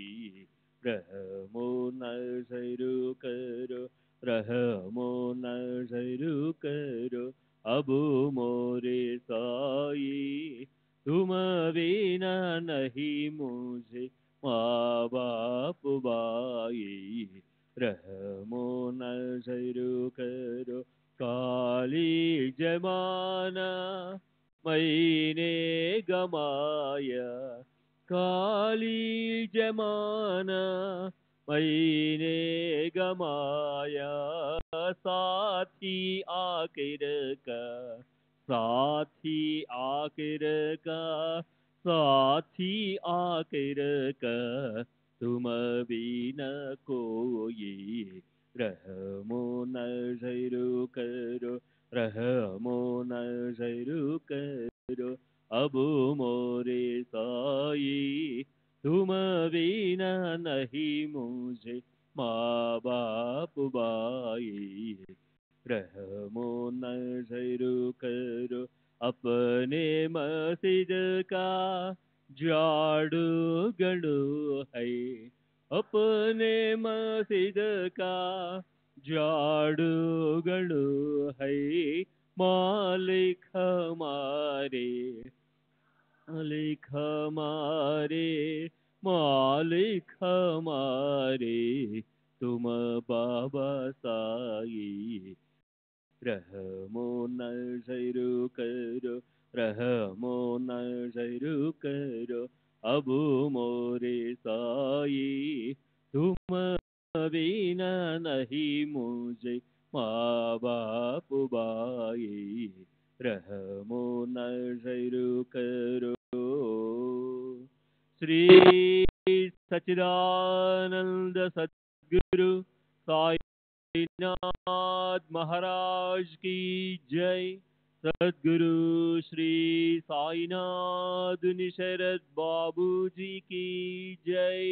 S2: रहमो नजर करो, रहमो नजर करो अब मोरे साई। तुम बिना नहीं मुझे माँ बाप बाई। रहमो नजर करो काली जमाना, मैंने गमाया। काली जमाना मैंने गमाया। साथी आखिर का, साथी आखिर का, साथी आखिर का तुम बिना कोई। रहमो नजर करो, रहमो नजर करो अब मोरे साई। तुम बिना नहीं मुझे माँ बाप बाई। रहमो नजर करो अपने मस्जिद का झाड़ू गड़ो है। अपने मस्जिद का झाड़ू गड़ो है। मालिक हमारे, मालिक हमारे, मालिक हमारे तुम बाबा साई। रहमो नजर करो, रहमो नजर करो अब मोरे साई। तुम बिना नहीं मुझे माँ बाप बाई। रहमो नजर करो। श्री सच्चिदानंद सद्गुरु साईनाथ महाराज की जय। सद्गुरु श्री साईनाथ शरद बाबू जी की जय।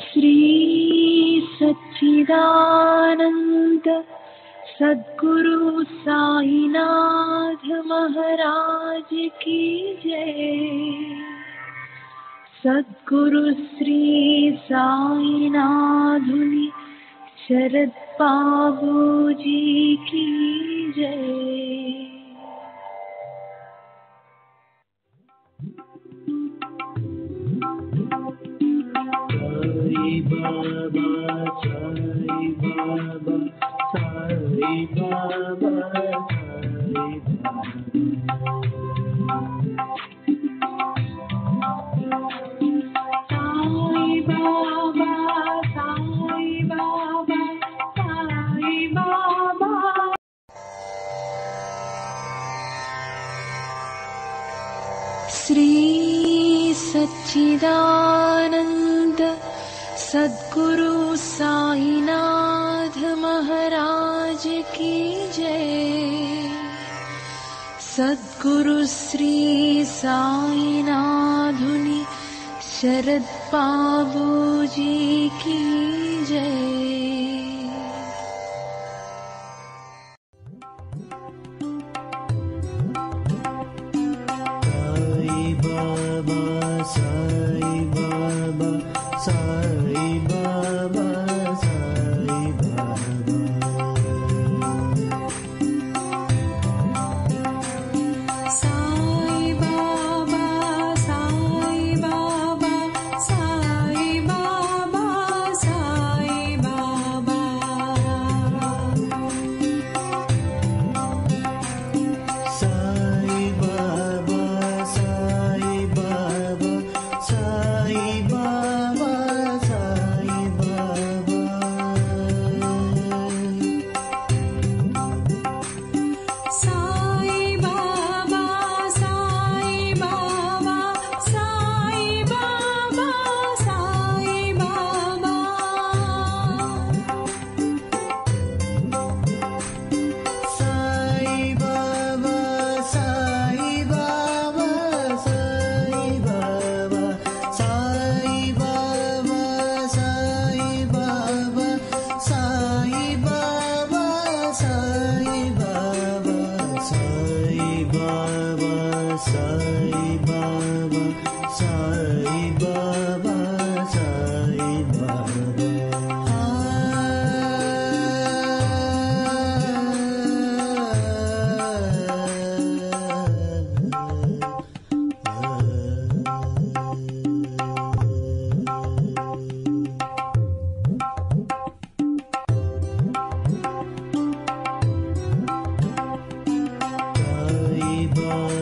S7: श्री सच्चिदानंद सद्गुरु साईनाथ महाराज की जय। सद्गुरु श्री साईनाथुनि शरद बाबू जी की जय।
S8: साई बाबा साई बाबा साई बाबा साई बाबा साई बाबा साई बाबा।
S7: श्री सच्चिदानंद सद्गुरु साईनाथ महाराज की जय। सद्गुरु श्री साईनाथुनि शरद बाबू जी की जय।
S8: Sai Baba Sai Baba Sai Baba.
S7: Sai Baba Sai Baba Sai Baba Sai Baba.
S8: Sai Baba Sai Baba Sai Baba Sai Baba.
S7: Sai Baba Sai Baba Sai Baba Sai Baba.
S8: Sai Baba Sai Baba Sai Baba Sai Baba Sai Baba Sai Baba Sai Baba Sai Baba Sai Baba Sai Baba Sai Baba. Sai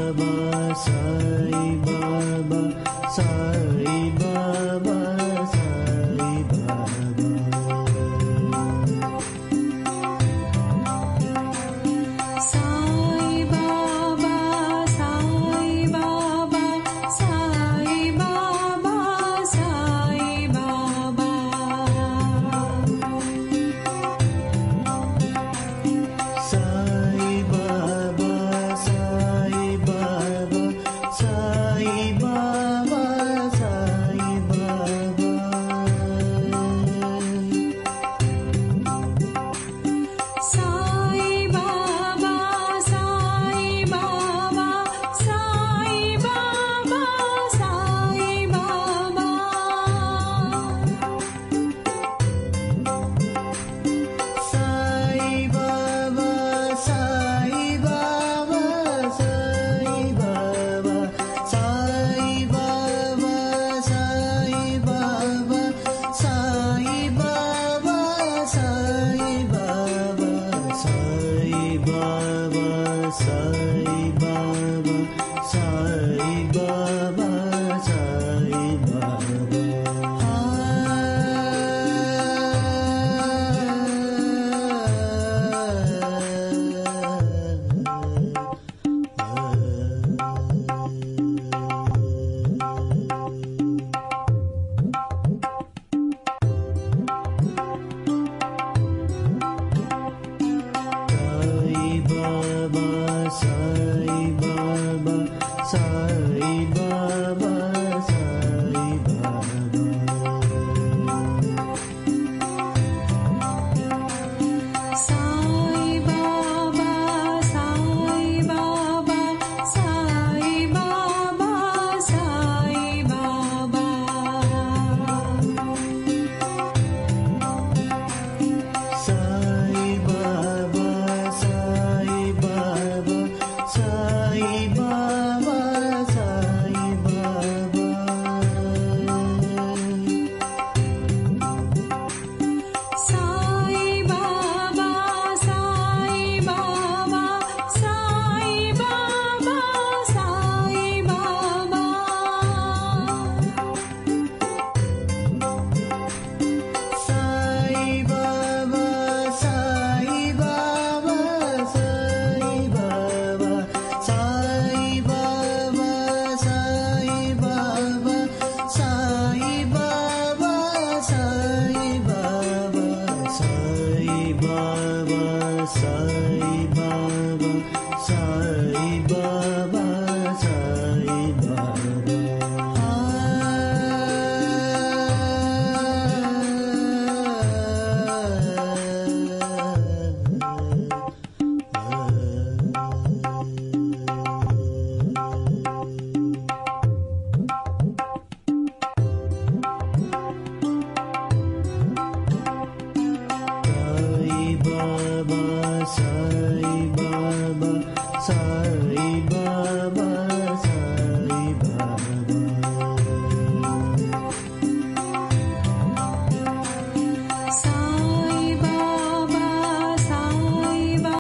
S8: Baba, Sai Baba.